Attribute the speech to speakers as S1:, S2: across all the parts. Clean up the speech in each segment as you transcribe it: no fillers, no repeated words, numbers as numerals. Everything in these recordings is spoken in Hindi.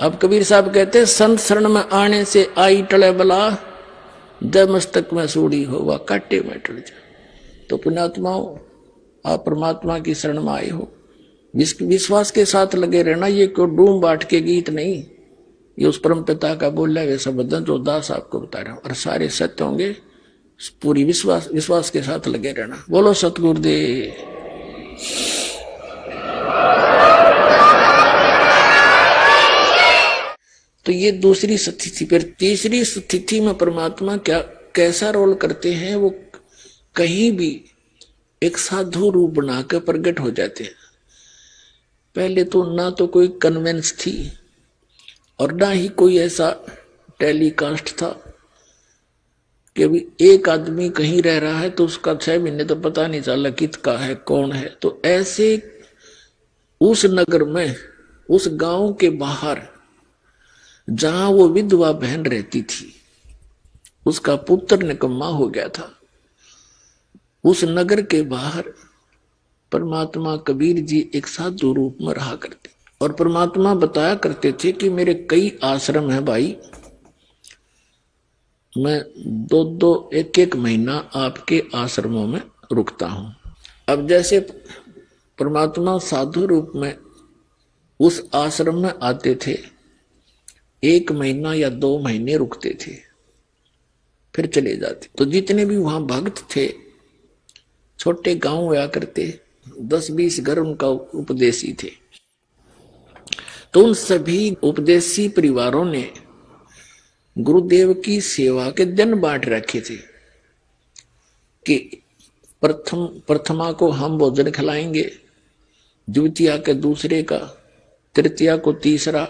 S1: अब कबीर साहब कहते हैं संत शरण में आने से आई टले बला, जब मस्तक में सूढ़ी होगा काटे में टल जाए। तो पुण्यात्माओं, आप परमात्मा की शरण में आए हो, विश्वास के साथ लगे रहना। ये क्यों डूम बांट के गीत नहीं, ये उस परम पिता का बोला हुआ शब्द जो दास आपको बता रहा हूं, और सारे सत्य होंगे। पूरी विश्वास के साथ लगे रहना। बोलो सतगुरुदेव। तो ये दूसरी स्थिति। फिर तीसरी स्थिति में परमात्मा क्या कैसा रोल करते हैं, वो कहीं भी एक साधु रूप बनाकर प्रकट हो जाते हैं। पहले तो ना तो कोई कन्वेंस थी और ना ही कोई ऐसा टेलीकास्ट था कि अभी एक आदमी कहीं रह रहा है तो उसका 6 महीने तो पता नहीं चला किसका है कौन है। तो ऐसे उस नगर में, उस गांव के बाहर जहां वो विधवा बहन रहती थी, उसका पुत्र निकम्मा हो गया था। उस नगर के बाहर परमात्मा कबीर जी एक साधु रूप में रहा करते और परमात्मा बताया करते थे कि मेरे कई आश्रम हैं भाई, मैं 2-2 1-1 महीना आपके आश्रमों में रुकता हूं। अब जैसे परमात्मा साधु रूप में उस आश्रम में आते थे, 1 महीना या 2 महीने रुकते थे, फिर चले जाते। तो जितने भी वहां भक्त थे, छोटे गांव हुआ करते, 10-20 घर उनका उपदेशी थे। तो उन सभी उपदेशी परिवारों ने गुरुदेव की सेवा के दिन बांट रखे थे कि प्रथमा को हम भोजन खिलाएंगे, द्वितीया के दूसरे का, तृतीया को तीसरा,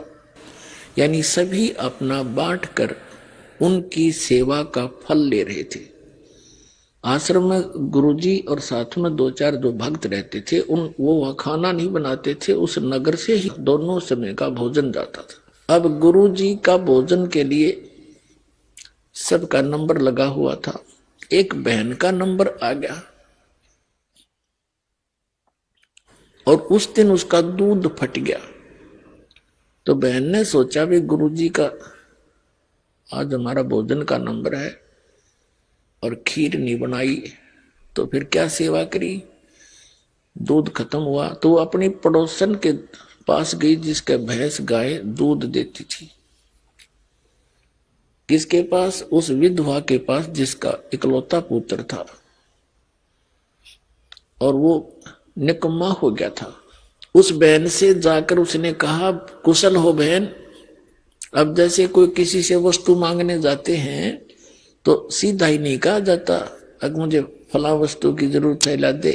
S1: यानी सभी अपना बांट कर उनकी सेवा का फल ले रहे थे। आश्रम में गुरुजी और साथ में 2-4 जो भक्त रहते थे, वो वहां खाना नहीं बनाते थे, उस नगर से ही दोनों समय का भोजन जाता था। अब गुरुजी का भोजन के लिए सबका नंबर लगा हुआ था। एक बहन का नंबर आ गया और उस दिन उसका दूध फट गया। तो बहन ने सोचा भी गुरुजी का आज हमारा भोजन का नंबर है और खीर नहीं बनाई तो फिर क्या सेवा करी। दूध खत्म हुआ तो वो अपनी पड़ोसन के पास गई जिसके भैंस गाय दूध देती थी। किसके पास? उस विधवा के पास जिसका इकलौता पुत्र था और वो निकम्मा हो गया था। उस बहन से जाकर उसने कहा, कुशल हो बहन। अब जैसे कोई किसी से वस्तु मांगने जाते हैं तो सीधा ही नहीं कहा जाता, अगर मुझे फला वस्तु की जरूरत है ला दे।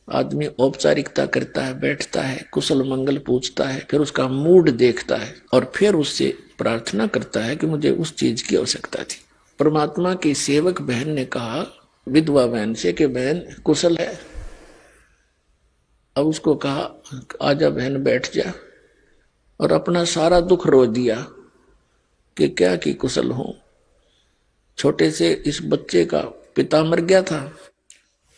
S1: आदमी औपचारिकता करता है, बैठता है, कुशल मंगल पूछता है, फिर उसका मूड देखता है और फिर उससे प्रार्थना करता है कि मुझे उस चीज की आवश्यकता थी। परमात्मा की सेवक बहन ने कहा विधवा बहन से कि बहन कुशल है। अब उसको कहा आजा बहन बैठ जा, और अपना सारा दुख रो दिया कि क्या कि कुशल हूं। छोटे से इस बच्चे का पिता मर गया था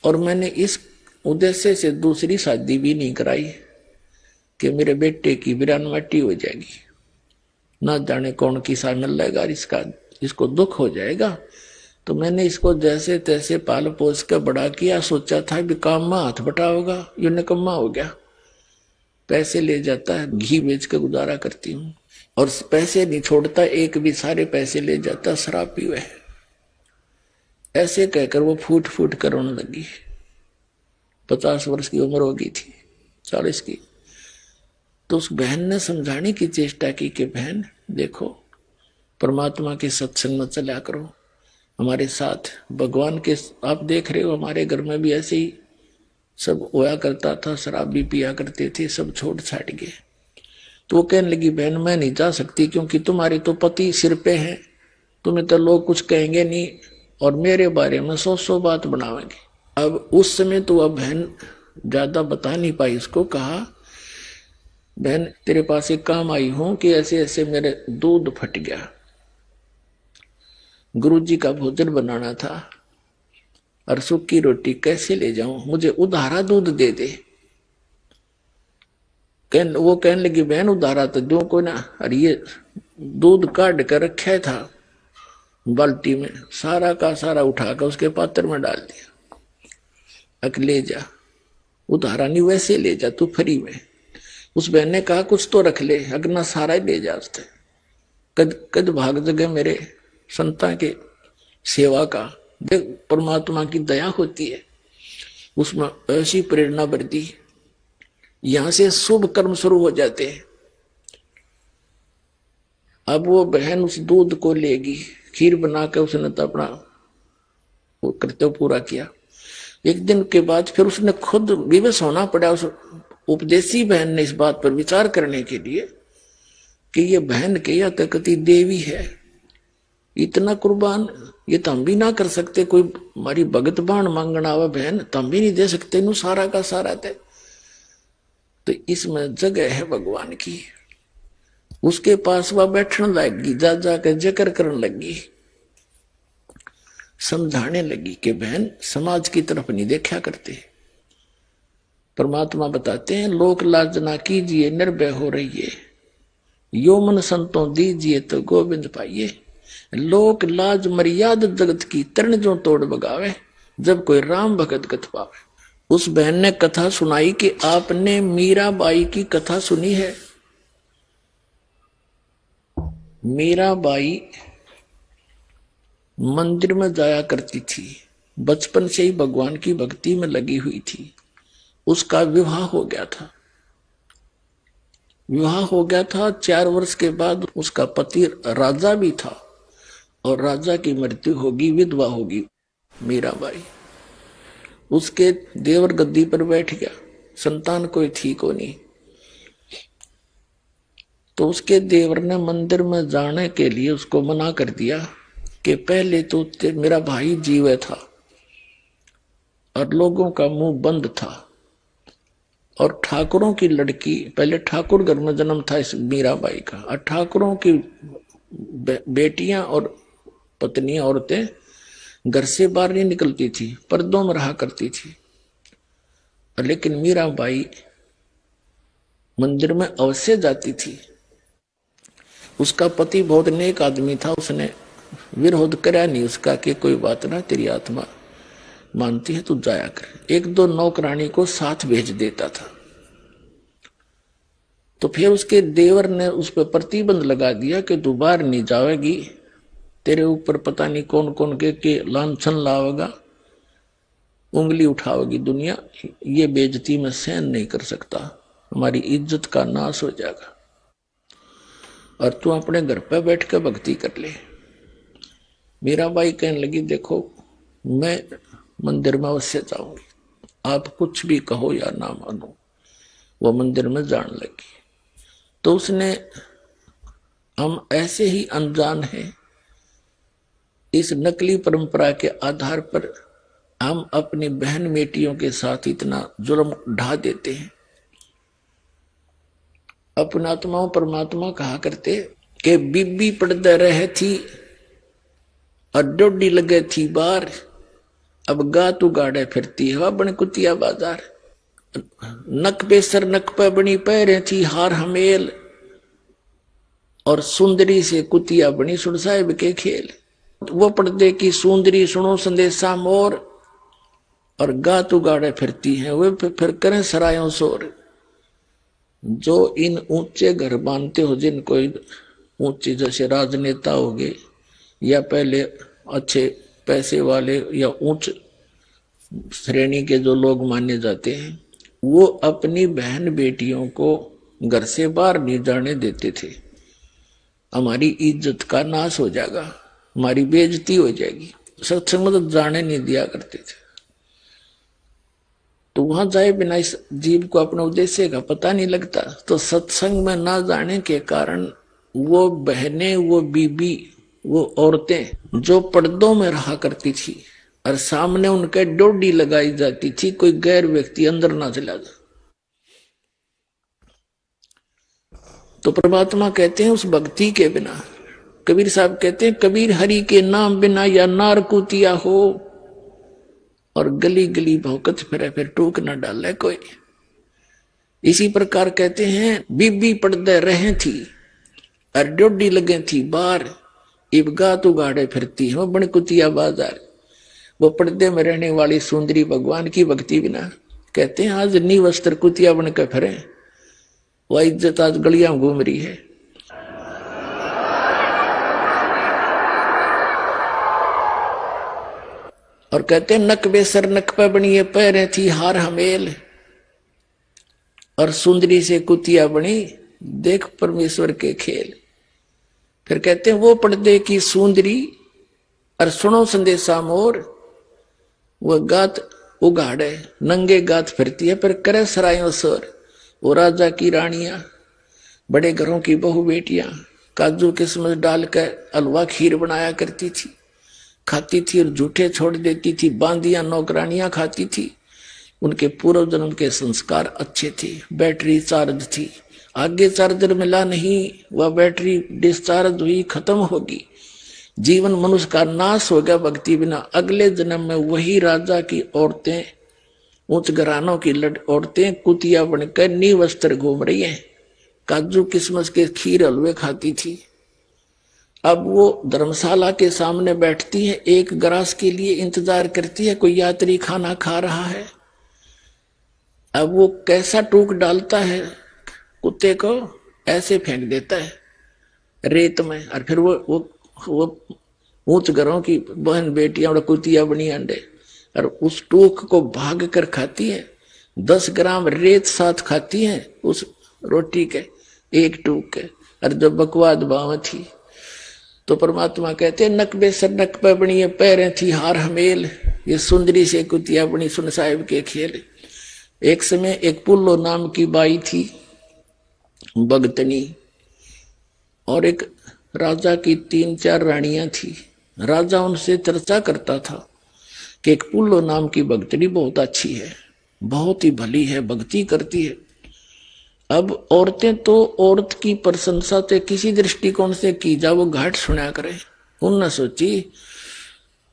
S1: और मैंने इस उद्देश्य से दूसरी शादी भी नहीं कराई कि मेरे बेटे की वीरान माटी हो जाएगी, ना जाने कौन किसा मिल जाएगा, इसको दुख हो जाएगा। तो मैंने इसको जैसे तैसे पाल पोस कर बड़ा किया, सोचा था भी काम में हाथ बटा होगा, ये निकम्मा हो गया। पैसे ले जाता है, घी बेच कर गुजारा करती हूँ, और पैसे नहीं छोड़ता एक भी, सारे पैसे ले जाता, शराब पीवे। ऐसे कहकर वो फूट फूट कर रोने लगी। 50 वर्ष की उम्र हो गई थी, 40 की। तो उस बहन ने समझाने की चेष्टा की कि बहन देखो, परमात्मा के सत्संग में चला करो, हमारे साथ भगवान के। आप देख रहे हो हमारे घर में भी ऐसे ही सब होया करता था, शराब भी पिया करते थे, सब छोड़ छाट गए। तो वो कहने लगी बहन मैं नहीं जा सकती, क्योंकि तुम्हारे तो पति सिर पे हैं, तुम्हें तो लोग कुछ कहेंगे नहीं और मेरे बारे में 100 बात बनावेंगे। अब उस समय तो वह बहन ज्यादा बता नहीं पाई। उसको कहा बहन तेरे पास एक काम आई हूं कि ऐसे ऐसे मेरे दूध फट गया, गुरुजी का भोजन बनाना था और सूखी रोटी कैसे ले जाऊं, मुझे उधारा दूध दे दे। वो कहने लगी बहन उधारा तो दो को ना। अरे ये दूध काट कर रखा था बाल्टी में, सारा का सारा उठाकर उसके पात्र में डाल दिया। अक ले जा, उधारा नहीं वैसे ले जा तू फ्री में। उस बहन ने कहा कुछ तो रख ले, अगना सारा ही ले जा। उसने कद कद भाग जगह मेरे संता के सेवा का। देख परमात्मा की दया होती है, उसमें ऐसी प्रेरणा बढ़ती, यहां से शुभ कर्म शुरू हो जाते हैं। अब वो बहन उस दूध को लेगी, खीर बनाकर उसने तो अपना वो कर्तव्य पूरा किया। एक दिन के बाद फिर उसने खुद विवश होना पड़ा उस उपदेशी बहन ने इस बात पर विचार करने के लिए कि ये बहन के या तकती देवी है, इतना कुर्बान ये तो हम भी ना कर सकते। कोई हमारी भगत बाण मांगना हुआ बहन तो हम भी नहीं दे सकते, नु सारा का सारा थे। तो इसमें जगह है भगवान की। उसके पास वह बैठने लगी, जा जाकर जिक्र करने लगी, समझाने लगी कि बहन समाज की तरफ नहीं देखा करते। परमात्मा बताते हैं लोक लाज ना कीजिए निर्भय हो रहिए, यो मन संतों दीजिए तो गोविंद पाइए। लोक लाज मर्याद जगत की तरण जो तोड़ बगावे, जब कोई राम भगत कथ पावे। उस बहन ने कथा सुनाई कि आपने मीराबाई की कथा सुनी है। मीराबाई मंदिर में जाया करती थी, बचपन से ही भगवान की भक्ति में लगी हुई थी। उसका विवाह हो गया था। विवाह हो गया था 4 वर्ष के बाद उसका पति राजा भी था और राजा की मृत्यु होगी, विधवा होगी मीराबाई। उसके देवर गद्दी पर बैठ गया, संतान कोई थी को नहीं। तो उसके देवर ने मंदिर में जाने के लिए उसको मना कर दिया कि पहले तो मेरा भाई जीवे था और लोगों का मुंह बंद था, और ठाकुरों की लड़की, पहले ठाकुर घर में जन्म था इस मीराबाई का, और ठाकुरों की बेटियां और पत्नियां औरतें घर से बाहर नहीं निकलती थी, पर्दों में रहा करती थी। लेकिन मीराबाई मंदिर में अवश्य जाती थी। उसका पति बहुत नेक आदमी था, उसने विरोध करा नहीं उसका कि कोई बात ना, तेरी आत्मा मानती है तू जाया कर। 1-2 नौकरानी को साथ भेज देता था। तो फिर उसके देवर ने उस पर प्रतिबंध लगा दिया कि तू बाहर नहीं जाएगी, तेरे ऊपर पता नहीं कौन कौन के लांछन लावेगा, उंगली उठावेगी दुनिया, ये बेइज्जती में सहन नहीं कर सकता, हमारी इज्जत का नाश हो जाएगा, और तू अपने घर पे बैठ कर भक्ति कर ले। मीराबाई कहने लगी देखो मैं मंदिर में अवश्य जाऊंगी, आप कुछ भी कहो या ना मानो। वो मंदिर में जाने लगी। तो उसने, हम ऐसे ही अनजान हैं, इस नकली परंपरा के आधार पर हम अपनी बहन बेटियों के साथ इतना जुल्म ढा देते हैं। अपने आत्माओं परमात्मा कहा करते कि बीबी पड़दे रहे थी और डोडी लगे थी बार, अब गा तू गाड़े फिरती हवा बन कुतिया बाजार। नक पे सर नक पे बनी पैरे थी हार हमेल, और सुंदरी से कुतिया बनी सुन साहिब के खेल। वो पर्दे की सुंदरी सुनो संदेशा मोर, और गा तू गाड़े फिरती है वे फिर करें सरायों शोर। जो इन ऊंचे घर बांधते हो, जिनको ऊंचे जैसे राजनेता हो गए या पहले अच्छे पैसे वाले या उच्च श्रेणी के जो लोग माने जाते हैं, वो अपनी बहन बेटियों को घर से बाहर नहीं जाने देते थे। हमारी इज्जत का नाश हो जाएगा, हमारी बेइज्जती हो जाएगी, सत्संग में तो जाने नहीं दिया करते थे। तो वहां जाए बिना इस जीव को अपने उद्देश्य का पता नहीं लगता। तो सत्संग में ना जाने के कारण वो बहनें, वो बीबी, वो औरतें जो पर्दों में रहा करती थी और सामने उनके डोडी लगाई जाती थी, कोई गैर व्यक्ति अंदर ना चला जाए। तो परमात्मा कहते हैं उस भक्ति के बिना, कबीर साहब कहते हैं कबीर हरि के नाम बिना या नार कुतिया हो, और गली गली भौकत फिरे फिर टूक न डाले कोई। इसी प्रकार कहते हैं बीबी पड़दे रहे थी और डोडी लगे थी बार, इब गात उगाड़े फिरती है बन कुतिया बाजार। वो पर्दे में रहने वाली सुंदरी भगवान की भक्ति बिना कहते हैं आज नी वस्त्र कुतिया बनकर फिरे, वह इज्जत आज गलियां घूम रही है। और कहते हैं नक बेसर नक पे बनी पैर थी हार हमेल, और सुंदरी से कुतिया बनी देख परमेश्वर के खेल। फिर कहते हैं वो पर्दे की सुंदरी और सुनो संदेशा मोर, वो गात उगाड़े नंगे गात फिरती है पर करे सरायों सोर। वो राजा की रानियां बड़े घरों की बहु बेटियां काजू किस्मत डालकर हलवा खीर बनाया करती थी, खाती थी और झूठे छोड़ देती थी। बांदियां नौकरानियां खाती थी, उनके पूर्व जन्म के संस्कार अच्छे थे। बैटरी चार्ज थी, आगे चार्जर मिला नहीं, वह बैटरी डिस्चार्ज हुई खत्म होगी। जीवन मनुष्य का नाश हो गया भक्ति बिना। अगले जन्म में वही राजा की औरतें, उच्च घरानों की औरतें कुतिया बनकर नी वस्त्र घूम रही हैं, काजू किस्मस के खीर हलवे खाती थी। अब वो धर्मशाला के सामने बैठती है, एक ग्रास के लिए इंतजार करती है, कोई यात्री खाना खा रहा है। अब वो कैसा टूक डालता है कुत्ते को, ऐसे फेंक देता है रेत में, और फिर वो ऊंच घरों की बहन बेटियां और कुतिया बनी अंडे, और उस टूक को भाग कर खाती है। 10 ग्राम रेत साथ खाती है उस रोटी के एक टूक के। और जब बकवाद बाव थी तो परमात्मा कहते नक बेसर नक पे बनी पैरें थी हार हमेल, ये सुंदरी से कुतिया बनी सुन साहिब के खेल। एक समय एक पुल्लो नाम की बाई थी भगतनी, और एक राजा की 3-4 रानियां थी। राजा उनसे चर्चा करता था कि एक पुल्लो नाम की भगतनी बहुत अच्छी है, बहुत ही भली है, भक्ति करती है। अब औरतें तो औरत की प्रशंसा से किसी दृष्टिकोण से की जा वो घाट सुना करे। उनने सोची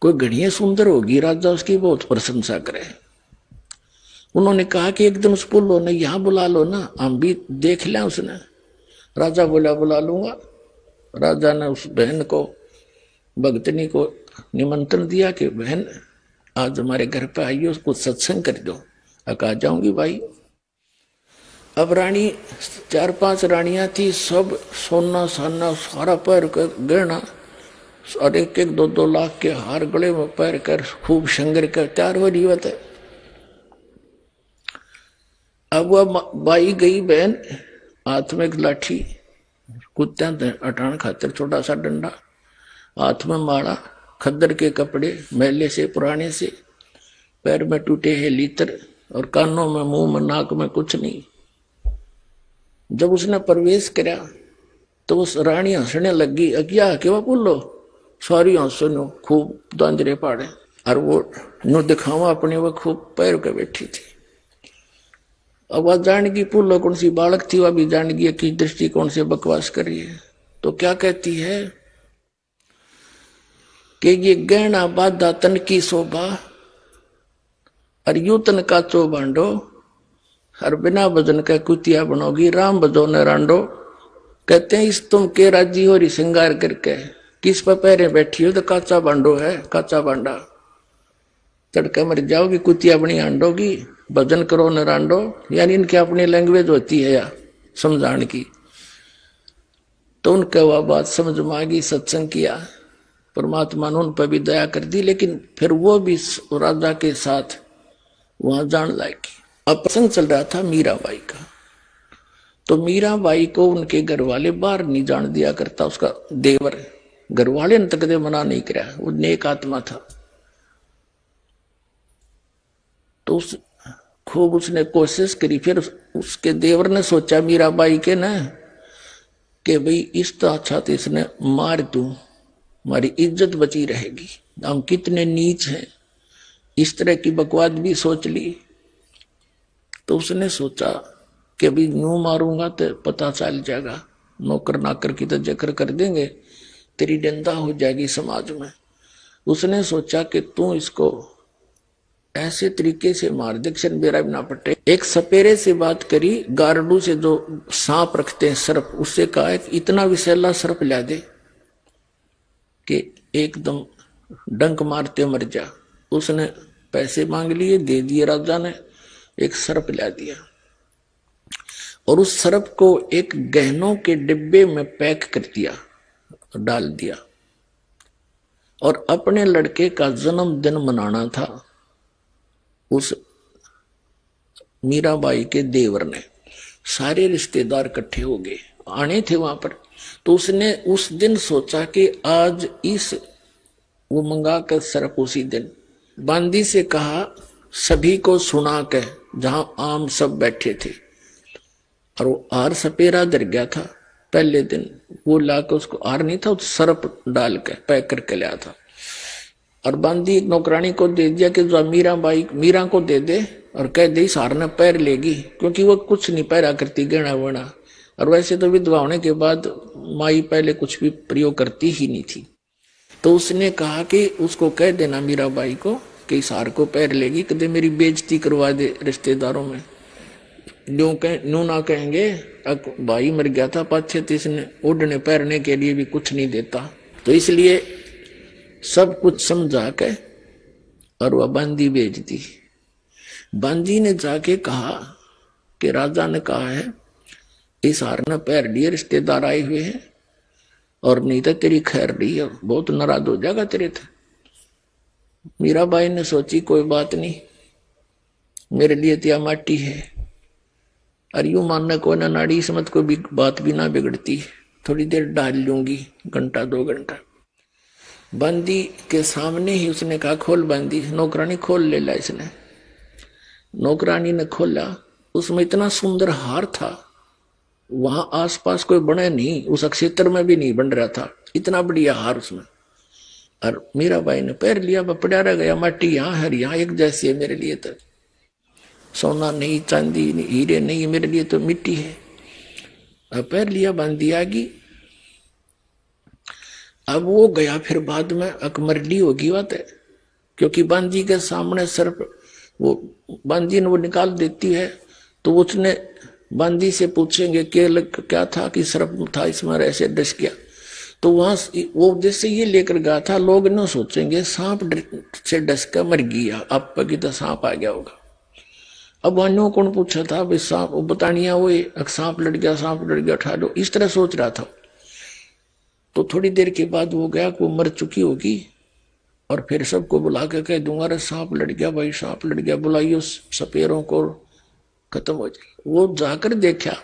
S1: कोई घड़िया सुंदर होगी, राजा उसकी बहुत प्रशंसा करे। उन्होंने कहा कि एक दिन उस पुल्लो ने यहां बुला लो ना, हम भी देख लें। उसने राजा बोला बुला लूंगा। राजा ने उस बहन को, भगतनी को निमंत्रण दिया कि बहन आज हमारे घर पे आइए, उसको सत्संग कर दो। आ जाऊंगी भाई। अब रानी 4-5 रानियां थी, सब सोना साना सारा पैर कर गहना और 1-2 लाख के हार गले में पैर कर खूब शंगर कर तैयार हो रही होते। अब वह बाई गई बहन, हाथ में एक लाठी, कुत्त्या हटाने खातिर छोटा सा डंडा, हाथ में माला, खद्दर के कपड़े मैले से पुराने से, पैर में टूटे हैं लीतर, और कानों में मुंह में नाक में कुछ नहीं। जब उसने प्रवेश किया तो उस रानी हंसने लगी, क्या के वह बोलो सारी हंसनो खूब दांजरे पाड़े, और वो नो दिखावा अपने वो खूब पैर के बैठी थी। अब वह जान की पुल्लो कौन सी बालक थी, वह भी जान गई कि दृष्टिकोण से बकवास कर रही है। तो क्या कहती है कि ये गहना बाधा तन की शोभा, और यू तन का चो बांडो, और बिना भजन का कुतिया बनोगी, राम भजो न रांडो। कहते हैं इस तुम के राजी हो रही श्रृंगार करके, किस पर पैरे बैठी हो तो काचा बांडो है, काचा बांडा, तड़का मर जाओगी, कुतिया बनी आंडोगी, भजन करो न रांडो। यानी इनकी अपनी लैंग्वेज होती है या समझाने की। तो उनका वह बात समझ में आ गई, सत्संग किया, परमात्मा ने उन पर भी दया कर दी। लेकिन फिर वो भी राजा के साथ वहां जान लायकी। अब प्रसंग चल रहा था मीराबाई का, तो मीराबाई को उनके घर वाले बाहर नहीं जान दिया करता। उसका देवर घर वाले ने तक मना नहीं किया, वो नेक आत्मा था। तो खूब उसने कोशिश करी। फिर उसके देवर ने सोचा मीराबाई के ना कि भाई इस तो अच्छा तो इसने मार दूं, हमारी इज्जत बची रहेगी, हम कितने नीच हैं। इस तरह की बकवाद भी सोच ली। तो उसने सोचा कि भाई यूं मारूंगा तो पता चल जाएगा, नौकर नाकर की तो जिक्र कर देंगे, तेरी निंदा हो जाएगी समाज में। उसने सोचा कि तू इसको ऐसे तरीके से मार दक्षिण बेरा बिना पट्टे। एक सपेरे से बात करी, गारडू से जो सांप रखते हैं सर्प, उससे कहा है कि इतना विषैला सर्प ला दे कि एकदम डंक मारते मर जा। उसने पैसे मांग लिए, दे दिए राजा ने, एक सर्प ला दिया और उस सर्प को एक गहनों के डिब्बे में पैक कर दिया, डाल दिया। और अपने लड़के का जन्मदिन मनाना था उस मीराबाई के देवर ने, सारे रिश्तेदार इकट्ठे हो गए, आने थे वहां पर। तो उसने उस दिन सोचा कि आज इस वो मंगा कर सर्प उसी दिन बांदी से कहा, सभी को सुना के, जहां आम सब बैठे थे। और वो आर सपेरा डर गया था पहले दिन, वो लाकर उसको आर नहीं था, उस सर्प डाल के पैक करके लाया था। और बांदी एक नौकरानी को दे दिया कि जो मीरा को दे दे और कह दे इस हार ने पैर लेगी, क्योंकि वो कुछ नहीं पैरा करती गहना वहना। और वैसे तो विधवा होने के बाद माई पहले कुछ भी प्रयोग करती ही नहीं थी। तो उसने कहा कि उसको कह देना मीराबाई को कि इस हार को पैर लेगी, कदे मेरी बेइज्जती करवा दे रिश्तेदारों में। न्यू ना कहेंगे भाई मर गया था पाछे, तो इसने उड़ने पैरने के लिए भी कुछ नहीं देता। तो इसलिए सब कुछ समझा के और वह बांदी भेज दी। बांदी ने जाके कहा कि राजा ने कहा है इस हार ने पैर लिए, रिश्तेदार आए हुए हैं और नहीं तो तेरी खैर रही है, बहुत नाराज हो जाएगा तेरे थे। मीराबाई ने सोची कोई बात नहीं, मेरे लिए तो माटी है। और यूं मानने को ना नाड़ी इसमत को भी बात भी ना बिगड़ती, थोड़ी देर डाल लूंगी, घंटा 2 घंटा। बांदी के सामने ही उसने कहा खोल बांदी, नौकरानी खोल ले ला। इसने नौकरानी ने खोला, उसमें इतना सुंदर हार था, वहां आसपास कोई बने नहीं, उस क्षेत्र में भी नहीं बन रहा था, इतना बढ़िया हार उसमें। और मीराबाई ने पैर लिया, पड़ा रह गया, माटी यहाँ है यहाँ एक जैसी है, मेरे लिए तो सोना नहीं, चांदी नहीं, हीरे नहीं, मेरे लिए तो मिट्टी है। अब पैर लिया, बांधी आ गई। अब वो गया फिर बाद में अकमरली होगी बात है, क्योंकि बांदी के सामने सर्प वो बांदी ने वो निकाल देती है। तो उसने बांदी से पूछेंगे क्या था कि सर्प था इसमें ऐसे डस गया। तो वहां वो जैसे ये लेकर गया था, लोग न सोचेंगे सांप से डस कर मर गया, आप की तो सांप आ गया होगा। अब वहां कौन पूछा था भाई सांप बतानिया, वो सांप लड़ गया, सांप लड़ गया, उठा लो, इस तरह सोच रहा था। तो थोड़ी देर के बाद वो गया, वो मर चुकी होगी, और फिर सबको बुला के कह दूंगा अरे सांप लड़ गया भाई, सांप लड़ गया, बुलाइयो सपेरों को, खत्म हो जाए। वो जाकर देखा,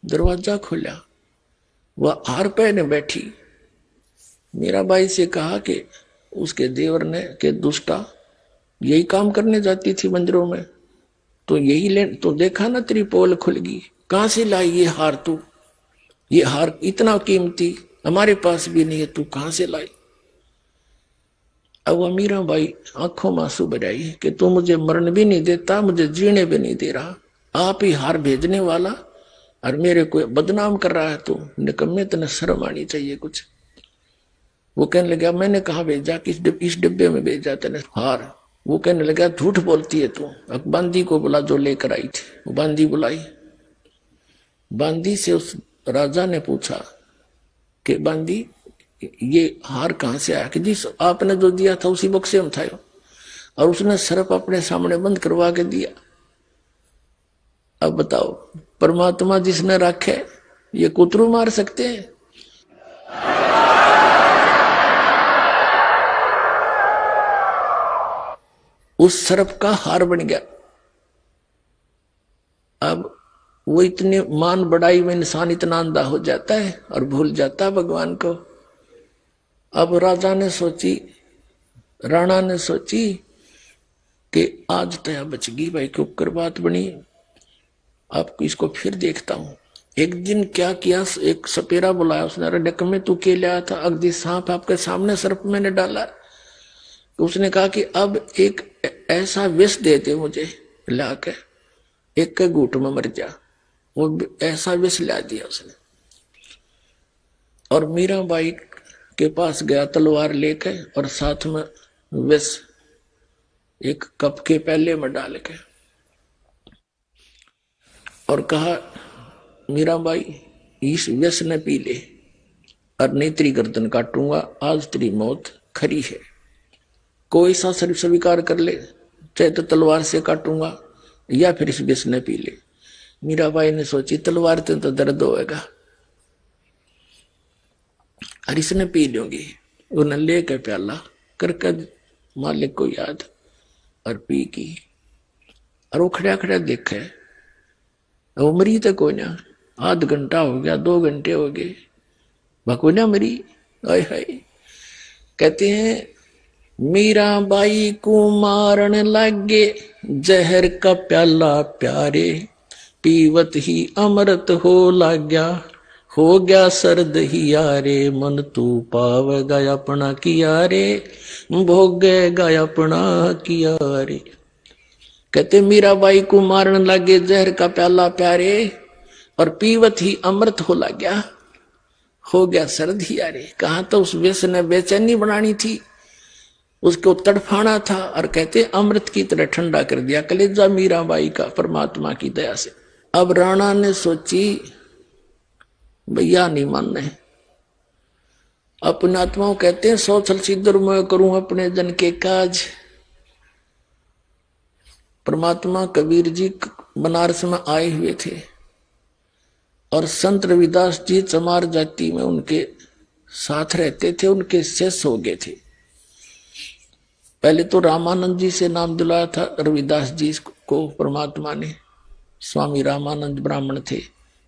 S1: दरवाजा खुला, वह हार पहने बैठी। मीराबाई से कहा कि उसके देवर ने के दुष्टा यही काम करने जाती थी मंदिरों में, तो यही ले तो देखा ना तेरी पोल खुल गई, कहां से लाई ये हार तू, ये हार इतना कीमती हमारे पास भी नहीं है, तू कहां से लाई। अब वह मीराबाई आंखों में आंसू बहाई कि तू मुझे मरण भी नहीं देता, मुझे जीने भी नहीं दे रहा, आप ही हार भेजने वाला और मेरे को बदनाम कर रहा है, तू निकम्मे, तने शर्म आनी चाहिए कुछ। वो कहने लगा मैंने कहा भेजा, किस इस डिब्बे में भेजा तेने हार। वो कहने लगा झूठ बोलती है तू, बांदी को बुला जो लेकर आई थी। वो बांदी बुलाई, बांदी से उस राजा ने पूछा कि बांदी ये हार कहां से आया, कि जिस आपने जो दिया था उसी बक्से में था, और उसने सर्प अपने सामने बंद करवा के दिया। अब बताओ परमात्मा जिसने रखे ये कुतरू मार सकते हैं? उस सर्प का हार बन गया। अब वो इतने मान बढ़ाई में इंसान इतना अंधा हो जाता है और भूल जाता है भगवान को। अब राजा ने सोची, राणा ने सोची कि आज तया बच गई भाई, क्यों कर बात बनी, आपको इसको फिर देखता हूं। एक दिन क्या किया, एक सपेरा बुलाया उसने, अरे डक में तू के लाया था, अगदी सांप आपके सामने सर्प मैंने डाला। तो उसने कहा कि अब एक ऐसा विष दे दे मुझे लाके, एक के घूट में मर जा। वो ऐसा विष ला दिया उसने, और मीराबाई के पास गया तलवार लेके और साथ में विष एक कप के प्याले में डाल के और कहा, मीराबाई इस व्यस ने पी ले और नहीं तेरी गर्दन काटूंगा, आज तेरी मौत खरी है। कोई सा शरीर स्वीकार कर ले, चाहे तो तलवार से काटूंगा या फिर इस व्यस ने पी ले। मीराबाई ने सोची तलवार से तो दर्द होएगा और इसने पी लूंगी। उन्हें लेकर प्याला करके मालिक को याद और पी की। और वो खड़ा खड़ा देखे, वो मरी तो कोई ना, आध घंटा हो गया, 2 घंटे हो गए, कोई ना मरी। आय हाय, कहते हैं मीराबाई को मारन लागे, जहर का प्याला प्यारे, पीवत ही अमृत हो लाग्या, हो गया सर्द ही यारे, मन तू पावेगा अपना किया रे, भोगेगा अपना किया रे। कहते मीराबाई को मारन लागे, जहर का प्याला प्यारे, और पीवत ही अमृत हो लाग्या, हो गया सर्द ही यारे। कहा तो उस व्यस ने बेचैनी बनानी थी, उसको तड़फाना था, और कहते अमृत की तरह ठंडा कर दिया कलेजा मीराबाई का परमात्मा की दया से। अब राणा ने सोची भैया नहीं मानने, अपने आत्माओं कहते हैं सौ छल सिद्धर मैं करूं अपने जन के काज। परमात्मा कबीर जी बनारस में आए हुए थे और संत रविदास जी चमार जाति में उनके साथ रहते थे, उनके शिष्य हो गए थे। पहले तो रामानंद जी से नाम दिलाया था रविदास जी को परमात्मा ने। स्वामी रामानंद ब्राह्मण थे,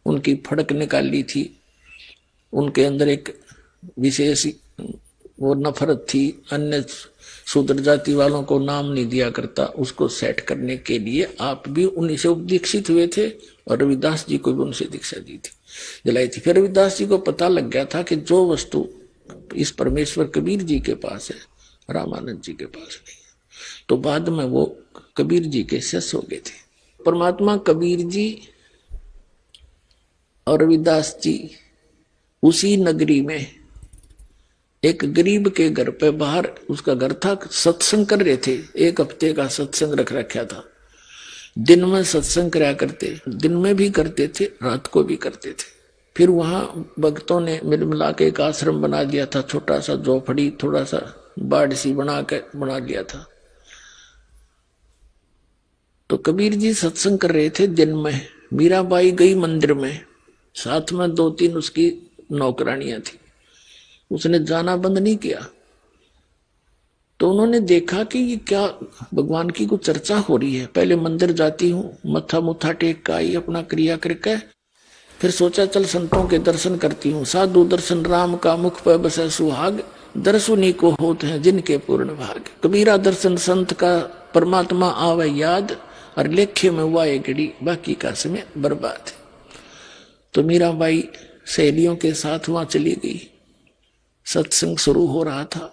S1: उनकी फड़क निकाली थी, उनके अंदर एक विशेष वो नफरत थी, अन्य शूद्र जाति वालों को नाम नहीं दिया करता, उसको सेट करने के लिए आप भी उन्हीं से दीक्षित हुए थे और रविदास जी को भी उनसे दीक्षा दी थी, दिलाई थी। फिर रविदास जी को पता लग गया था कि जो वस्तु इस परमेश्वर कबीर जी के पास है, रामानंद जी के पास नहीं, तो बाद में वो कबीर जी के शिष्य हो गए थे। परमात्मा कबीर जी और रविदास जी उसी नगरी में एक गरीब के घर पे बाहर, उसका घर था, सत्संग कर रहे थे। 1 हफ्ते का सत्संग रख रखा था, दिन में सत्संग कराया करते, दिन में भी करते थे, रात को भी करते थे। फिर वहां भक्तों ने मिल मिला के एक आश्रम बना दिया था, छोटा सा झोपड़ी, थोड़ा सा बाढ़ सी बना लिया था। तो कबीर जी सत्संग कर रहे थे दिन में, मीराबाई गई मंदिर में, साथ में 2-3 उसकी नौकरानियां थी, उसने जाना बंद नहीं किया। तो उन्होंने देखा कि ये क्या भगवान की कुछ चर्चा हो रही है। पहले मंदिर जाती हूँ, मत्था मुत्था टेक का आई अपना क्रिया करके, फिर सोचा चल संतों के दर्शन करती हूँ। साधु दर्शन राम का मुख पर बसे सुहाग, दर्शुनी को होते हैं जिनके पूर्ण भाग। कबीरा दर्शन संत का परमात्मा आवे याद, और लेखे में हुआ एक घड़ी, बाकी का समय बर्बाद। तो मीराबाई सहेलियों के साथ वहां चली गई। सत्संग शुरू हो रहा था,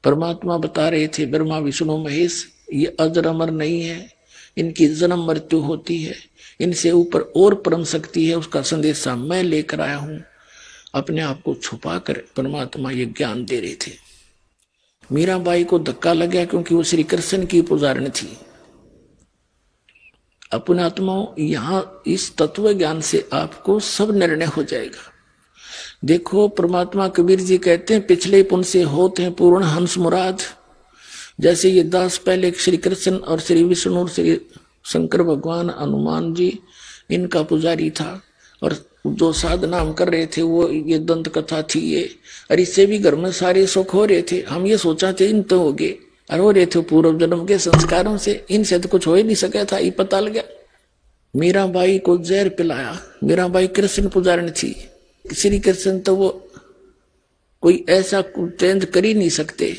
S1: परमात्मा बता रहे थे ब्रह्मा विष्णु महेश ये अजर अमर नहीं है, इनकी जन्म मृत्यु होती है, इनसे ऊपर और परम शक्ति है, उसका संदेशा मैं लेकर आया हूं। अपने आप को छुपा कर परमात्मा ये ज्ञान दे रहे थे। मीराबाई को धक्का लग गया क्योंकि वो श्री कृष्ण की पुजारणी थी। अपने आत्माओं, यहां इस तत्व ज्ञान से आपको सब निर्णय हो जाएगा। देखो परमात्मा कबीर जी कहते हैं पिछले पुण्य से होते हैं पूर्ण हंस मुराद। जैसे ये दास पहले श्री कृष्ण और श्री विष्णु और श्री शंकर भगवान हनुमान जी इनका पुजारी था, और जो साधना हम कर रहे थे वो ये दंत कथा थी ये, और इससे भी घर में सारे सुख हो रहे थे। हम ये सोचा थे इन तो हो गए, और हो रहे थे पूर्व जन्म के संस्कारों से, इनसे तो कुछ हो ही नहीं सका था, ये पता लग गया। मीराबाई को जहर पिलाया। मीराबाई कृष्ण पुजारणी थी, श्री कृष्ण तो वो कोई ऐसा चेंज कर ही नहीं सकते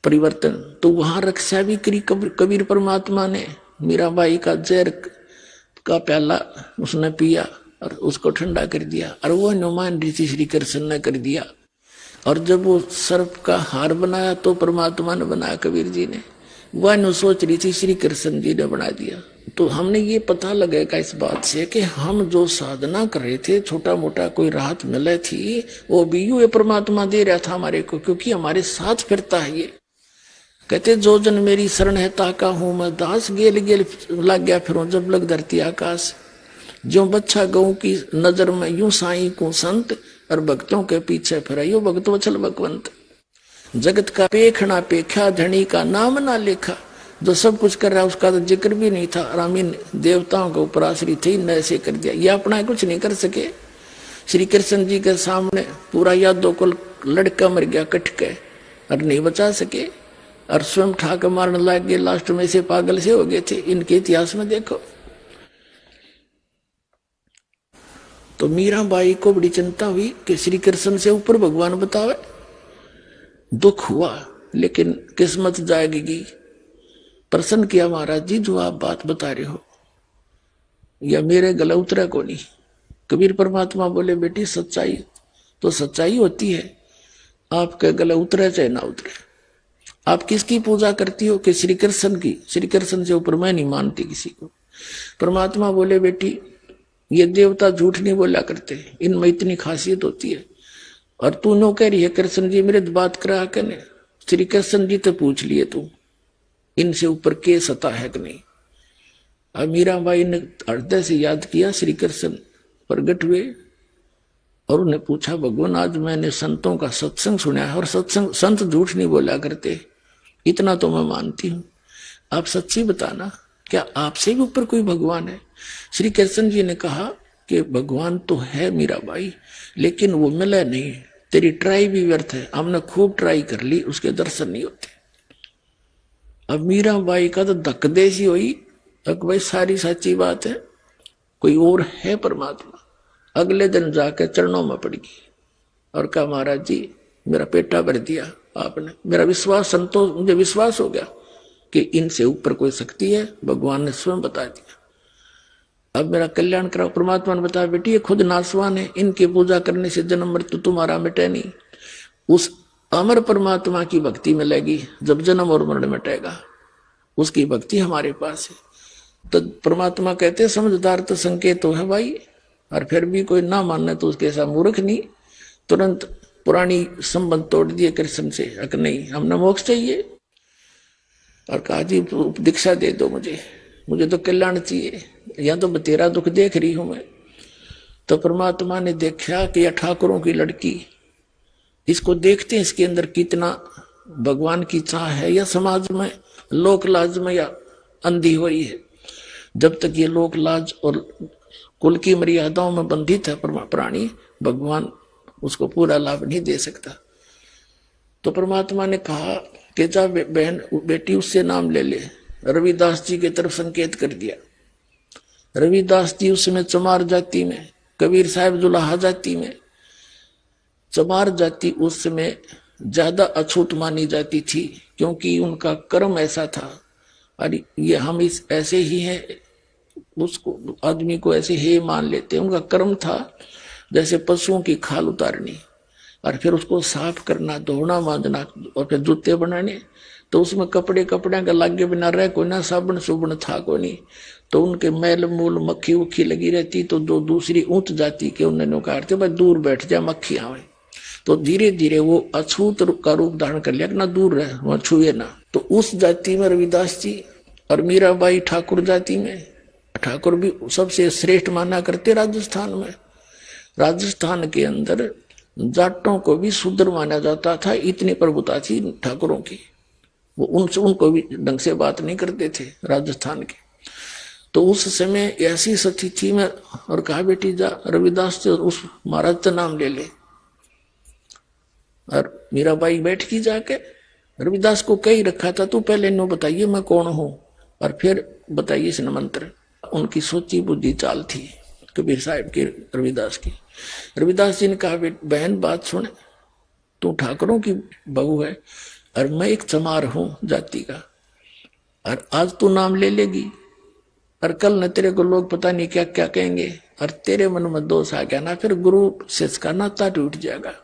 S1: परिवर्तन, तो वहां रक्षा भी करी कबीर परमात्मा ने। मीराबाई का जहर का प्याला उसने पिया और उसको ठंडा कर दिया, और वो अनुमान ऋषि श्री कृष्ण ने कर दिया। और जब वो सर्प का हार बनाया तो परमात्मा ने बनाया कबीर जी ने, वह सोच रही थी श्री कृष्ण जी ने बना दिया। तो हमने ये पता लगेगा इस बात से कि हम जो साधना कर रहे थे, छोटा मोटा कोई राहत मिले थी, वो भी ये परमात्मा दे रहा था हमारे को, क्योंकि हमारे साथ फिरता है ये। कहते जो जन मेरी शरण है ताका हूं मैं दास, गेल गेल लग गया फिर जब लग धरती आकाश। जो बच्चा गऊ की नजर में यूं साई को संत, और भक्तों के पीछे फिर यो भक्त वचल भगवंत। जगत का पेखना पेखा, धनी का नाम ना लेखा। जो सब कुछ कर रहा है उसका तो जिक्र भी नहीं था, रामीन देवताओं के ऊपर आश्रित थी, न ऐसे कर दिया। ये अपना कुछ नहीं कर सके। श्री कृष्ण जी के सामने पूरा यादव को लड़का मर गया कट के, और नहीं बचा सके, और स्वयं ठाकर मारने लग गए, लास्ट में से पागल से हो गए थे। इनके इतिहास में देखो। तो मीराबाई को बड़ी चिंता हुई कि श्री कृष्ण से ऊपर भगवान बतावे। दुख हुआ, लेकिन किस्मत जाएगी। प्रसन्न किया महाराज जी, जो आप बात बता रहे हो या मेरे गला उतरा को नहीं। कबीर परमात्मा बोले बेटी सच्चाई तो सच्चाई होती है, आपके गला उतरे चाहे ना उतरे। आप किसकी पूजा करती हो? कि श्री कृष्ण की। श्री कृष्ण से ऊपर मैं नहीं मानती किसी को। परमात्मा बोले बेटी ये देवता झूठ नहीं बोला करते, इनमें इतनी खासियत होती है। और तू नो कह रही है कृष्ण जी मेरे बात करा करने। श्री कृष्ण जी तो पूछ लिए तू, इनसे ऊपर के सता है कि नहीं। अब मीराबाई ने हृदय से याद किया, श्री कृष्ण प्रगट हुए और उन्हें पूछा भगवान आज मैंने संतों का सत्संग सुना है, और सत्संग संत झूठ नहीं बोला करते, इतना तो मैं मानती हूं। आप सच्ची बताना, क्या आपसे भी ऊपर कोई भगवान है? श्री कृष्ण जी ने कहा कि भगवान तो है मीराबाई, लेकिन वो मिला नहीं। तेरी ट्राई भी व्यर्थ है, हमने खूब ट्राई कर ली, उसके दर्शन नहीं होते। अब मीराबाई का तो धक्कदेशी हुई, भाई सारी सच्ची बात है, कोई और है परमात्मा। अगले दिन जाकर चरणों में पड़ गई और कहा महाराज जी मेरा पेटा भर दिया आपने, मेरा विश्वास संतोष, मुझे विश्वास हो गया कि इनसे ऊपर कोई शक्ति है, भगवान ने स्वयं बता दिया। अब मेरा कल्याण कराओ। परमात्मा ने बताया बेटी ये खुद नासवान है, इनकी पूजा करने से जन्म मृत्यु तुम्हारा मिटे नहीं। उस अमर परमात्मा की भक्ति में लगी, जब जन्म और मरण मिटेगा उसकी भक्ति हमारे पास है। तो परमात्मा कहते हैं समझदार तो संकेत तो है भाई, और फिर भी कोई ना मानने तो उसके ऐसा मूर्ख नहीं। तुरंत पुरानी संबंध तोड़ दिए कृष्ण से, अगर नहीं हमने मोक्ष चाहिए। और कहा जी दीक्षा दे दो मुझे तो कल्याण चाहिए, या तो तेरा दुख देख रही हूं मैं। तो परमात्मा ने देखा कि यह ठाकुरों की लड़की, इसको देखते हैं इसके अंदर कितना भगवान की चाह है, या समाज में लोक लाज में या अंधी हुई है। जब तक ये लोक लाज और कुल की मर्यादाओं में बंधित है प्राणी, भगवान उसको पूरा लाभ नहीं दे सकता। तो परमात्मा ने कहा कि जा बहन बेटी उससे नाम ले ले। रविदास जी की तरफ संकेत कर दिया। रविदास जी उस समय चमार जाति में, कबीर साहब जुलाहा जाति में। चमार जाति उस समय ज्यादा अछूत मानी जाती थी, क्योंकि उनका कर्म ऐसा था। अरे ये हम इस ऐसे ही हैं, उसको आदमी को ऐसे ही मान लेते। उनका कर्म था जैसे पशुओं की खाल उतारनी, और फिर उसको साफ करना, धोना मांजना, और फिर जूते बनाने। तो उसमें कपड़े का लागे बिना रह कोई ना, साबुन सुबुन था कोई नहीं। तो उनके मैल मूल मक्खी उखी लगी रहती। तो जो दूसरी ऊंच जाति के उन्होंने कहा भाई दूर बैठ जा मक्खी आवे। तो धीरे धीरे वो अछूत का रूप धारण कर लिया, ना दूर रहे वहां छुए ना। तो उस जाति में रविदास जी और मीराबाई ठाकुर जाति में। ठाकुर भी सबसे श्रेष्ठ माना करते राजस्थान में। राजस्थान के अंदर जाटों को भी शूद्र माना जाता था, इतनी प्रभुता थी ठाकुरों की। वो उनको भी ढंग से बात नहीं करते थे राजस्थान के। तो उस समय ऐसी सती थी मैं, और कहा बेटी जा रविदास से उस महाराज का नाम ले ले। और मीराबाई बैठ की जाके रविदास को कही रखा था तू पहले नो बताइए मैं कौन हूं, और फिर बताइए इस मंत्र। उनकी सोची बुद्धि चाल थी कबीर साहब की, रविदास की। रविदास जी ने कहा बहन बात सुन, तू ठाकुरों की बहू है और मैं एक चमार हूं जाति का, और आज तू नाम ले लेगी और कल न तेरे को लोग पता नहीं क्या क्या कहेंगे, और तेरे मन में दोष आ गया ना, फिर गुरु शिष्य का नाता टूट जाएगा।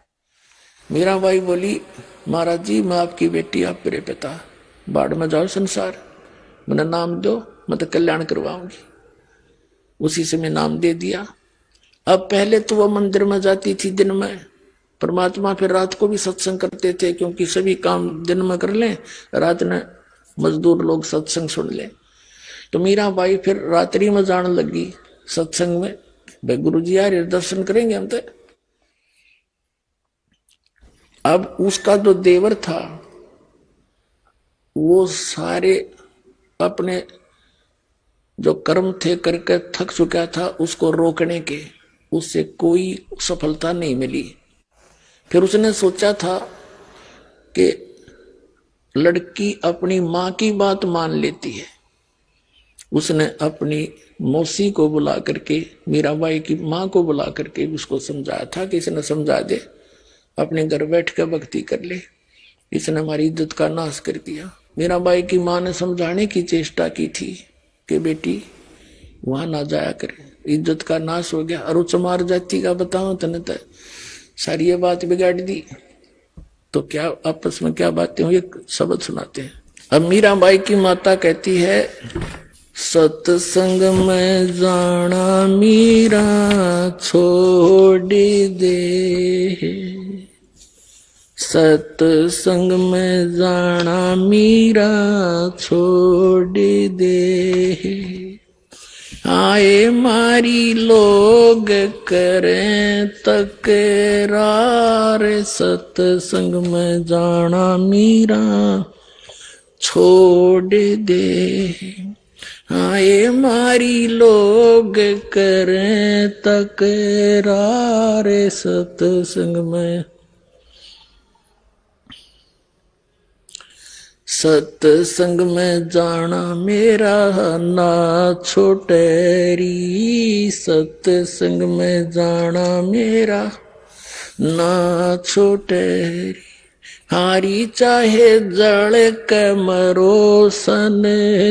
S1: मीराबाई बोली महाराज जी मैं आपकी बेटी, आप मेरे पिता, बाढ़ में जाओ संसार, मैंने नाम दो, मैं तो कल्याण करवाऊंगी। उसी से मैं नाम दे दिया। अब पहले तो वो मंदिर में जाती थी दिन में, परमात्मा फिर रात को भी सत्संग करते थे, क्योंकि सभी काम दिन में कर लें, रात में मजदूर लोग सत्संग सुन लें। तो मीराबाई फिर रात्रि में जाने लगी सत्संग में, भाई गुरु जी यार दर्शन करेंगे हम तो। अब उसका जो देवर था वो सारे अपने जो कर्म थे करके थक चुका था, उसको रोकने के उससे कोई सफलता नहीं मिली। फिर उसने सोचा था कि लड़की अपनी माँ की बात मान लेती है। उसने अपनी मौसी को बुला करके, मीराबाई की माँ को बुला करके उसको समझाया था कि इसने समझा दे, अपने घर बैठ कर भक्ति कर ले, इसने हमारी इज्जत का नाश कर दिया। मीराबाई की माँ ने समझाने की चेष्टा की थी कि बेटी वहां ना जाया करे, इज्जत का नाश हो गया। और चमार जाति का बताओ तने तो सारी ये बात बिगाड़ दी। तो क्या आपस में क्या बातें हुई, शब्द सुनाते हैं। अब मीराबाई की माता कहती है, सत्संग में जाना मीरा छोड़ दे, सत्संग में जाना मीरा छोड़ दे, आए मारी लोग करें तकरार, सत्संग में जाना मीरा छोड़ दे, आए मारी लोग करें तकरार, सत्संग में सत्संग में जाना मेरा ना छोटेरी, सत्संग में जाना मेरा ना छोटेरी, हारी चाहे जड़ के मरो सन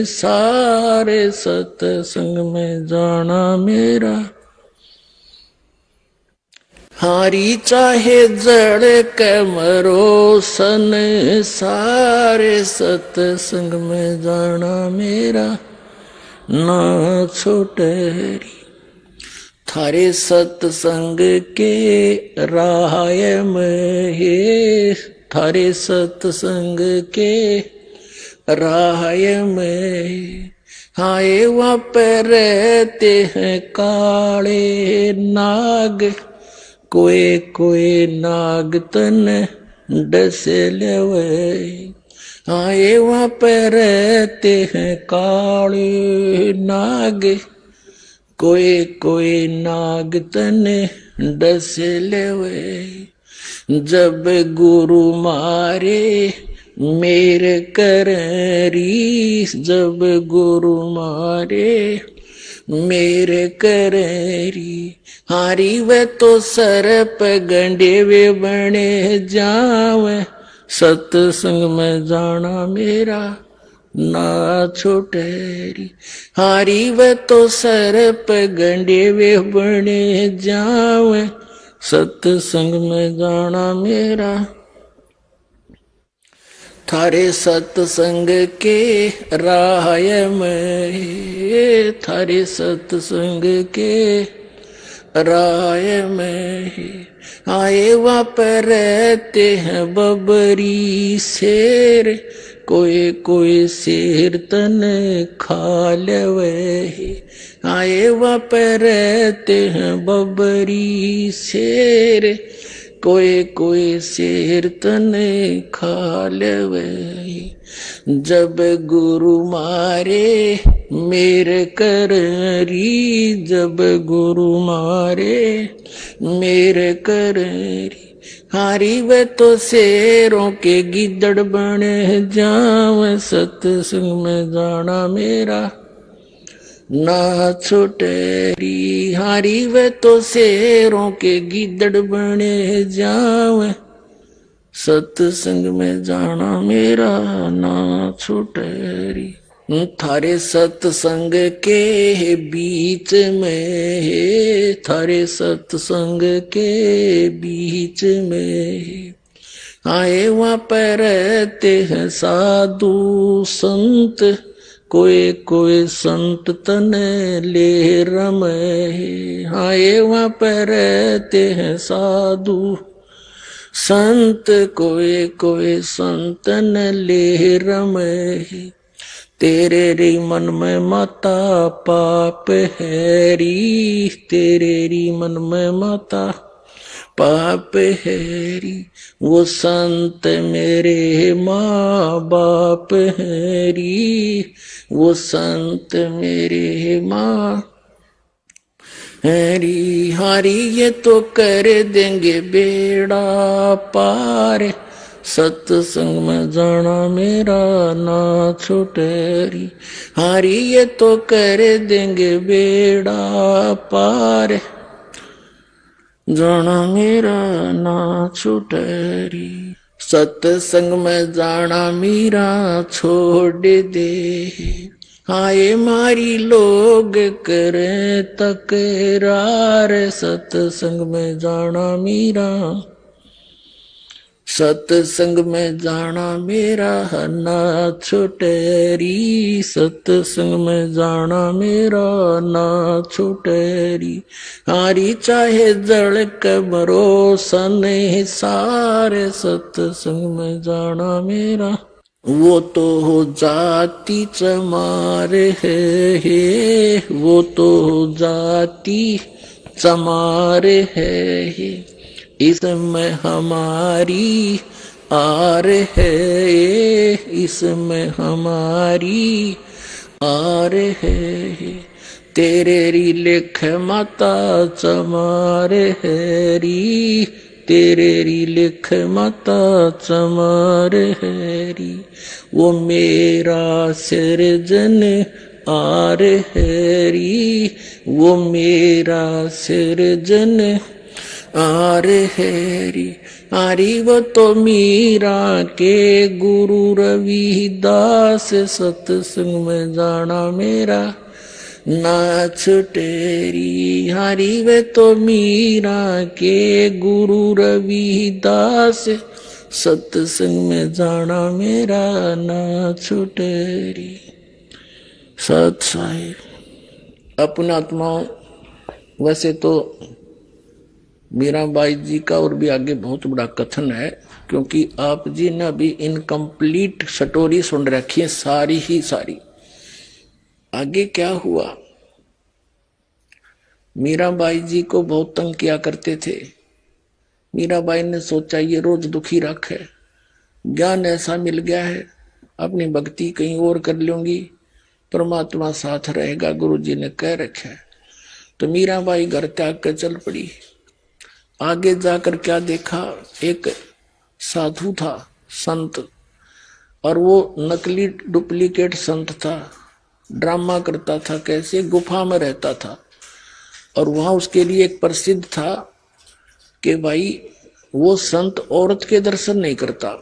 S1: सारे, सत्संग में जाना मेरा, हारी चाहे जड़ के मरो सन सारे, सत्संग में जाना मेरा ना छोटेरी, थारे सत्संग के राय में हे, थारे सत्संग के राय में, हाय वहाँ पर रहते हैं काले नाग, कोई कोई नाग तन डस लेवे, आए वहाँ पर रहते हैं काले नाग, कोई कोई नाग तन डस लेवे, जब गुरु मारे मेरे करी, जब गुरु मारे मेरे करी, हारी वे तो सरप गंडे वे बने जावे, सत्संग में जाना मेरा ना छोटेरी, हारी वे तो सरप गंडे वे बने जावे, सत्संग में जाना मेरा, थारे सत्संग के राय में, थारे सत्संग के राय में, आए वहाँ पर रहते हैं बबरी शेर, कोई कोई शेर तन खा लेवे, आए वहाँ पर रहते हैं बबरी शेर, कोई कोई शेर तन खा लेवे, जब गुरु मारे मेरे करी, जब गुरु मारे मेरे करी, हारी वे तो शेरों के गिद्दड़ बने जावे, सत्संग में जाना मेरा ना छोटेरी, हारी वे तो शेरों के गिद्दड़ बने जावे, सत्संग में जाना मेरा ना छोटेरी, थारे सत्संग के बीच में, थारे सत्संग के बीच में, आए वहाँ पर रहते हैं साधु संत, कोई कोई संत तने ले रमे, आए वहाँ पर रहते हैं साधु संत कोए कोए संतन ले रमे, तेरे री मन में माता पाप है री, तेरे री मन में माता पाप है री। वो संत मेरे माँ बाप है री, वो संत मेरे माँ हरी हरी। ये तो कर देंगे बेड़ा पार, सत्संग में जाना मेरा ना छुटेरी। हरी ये तो कर देंगे बेड़ा पार, जाना मेरा ना छुटेरी। सत्संग में जाना मेरा छोड़ दे, हाय मारी लोग करे तकरार। सत्संग में जाना मेरा, सत्संग में जाना मेरा ना छुटेरी, सत्संग में जाना मेरा ना छुटेरी। हारी चाहे जड़ कमरो सने सारे, सत्संग में जाना मेरा। वो तो हो जाती चमार है, वो तो हो जाती चमार है। इसमें हमारी आर है, इसमें हमारी आर है। तेरे री लेख माता चमार है री, तेरे री लिख माता चमार है री। वो मेरा सृजन आर है री, वो मेरा सृजन आर है री। आरी वो तो मीरा के गुरु रविदास, सत्संग में जाना मेरा ना छुटेरी। हरी वे तो मीरा के गुरु रविदास, सत्संग में जाना मेरा ना छुटेरी। सत साहिब। अपना आत्माओं, वैसे तो मीराबाई जी का और भी आगे बहुत बड़ा कथन है, क्योंकि आप जी ने अभी इनकम्प्लीट स्टोरी सुन रखी है सारी ही सारी। आगे क्या हुआ, मीराबाई जी को बहुत तंग किया करते थे। मीराबाई ने सोचा ये रोज दुखी रखे, ज्ञान ऐसा मिल गया है, अपनी भक्ति कहीं और कर लूंगी, परमात्मा साथ रहेगा, गुरु जी ने कह रखा है। तो मीराबाई घर त्याग कर चल पड़ी। आगे जाकर क्या देखा, एक साधु था, संत, और वो नकली डुप्लीकेट संत था, ड्रामा करता था, कैसे गुफा में रहता था। और वहां उसके लिए एक प्रसिद्ध था कि भाई वो संत औरत के दर्शन नहीं करता।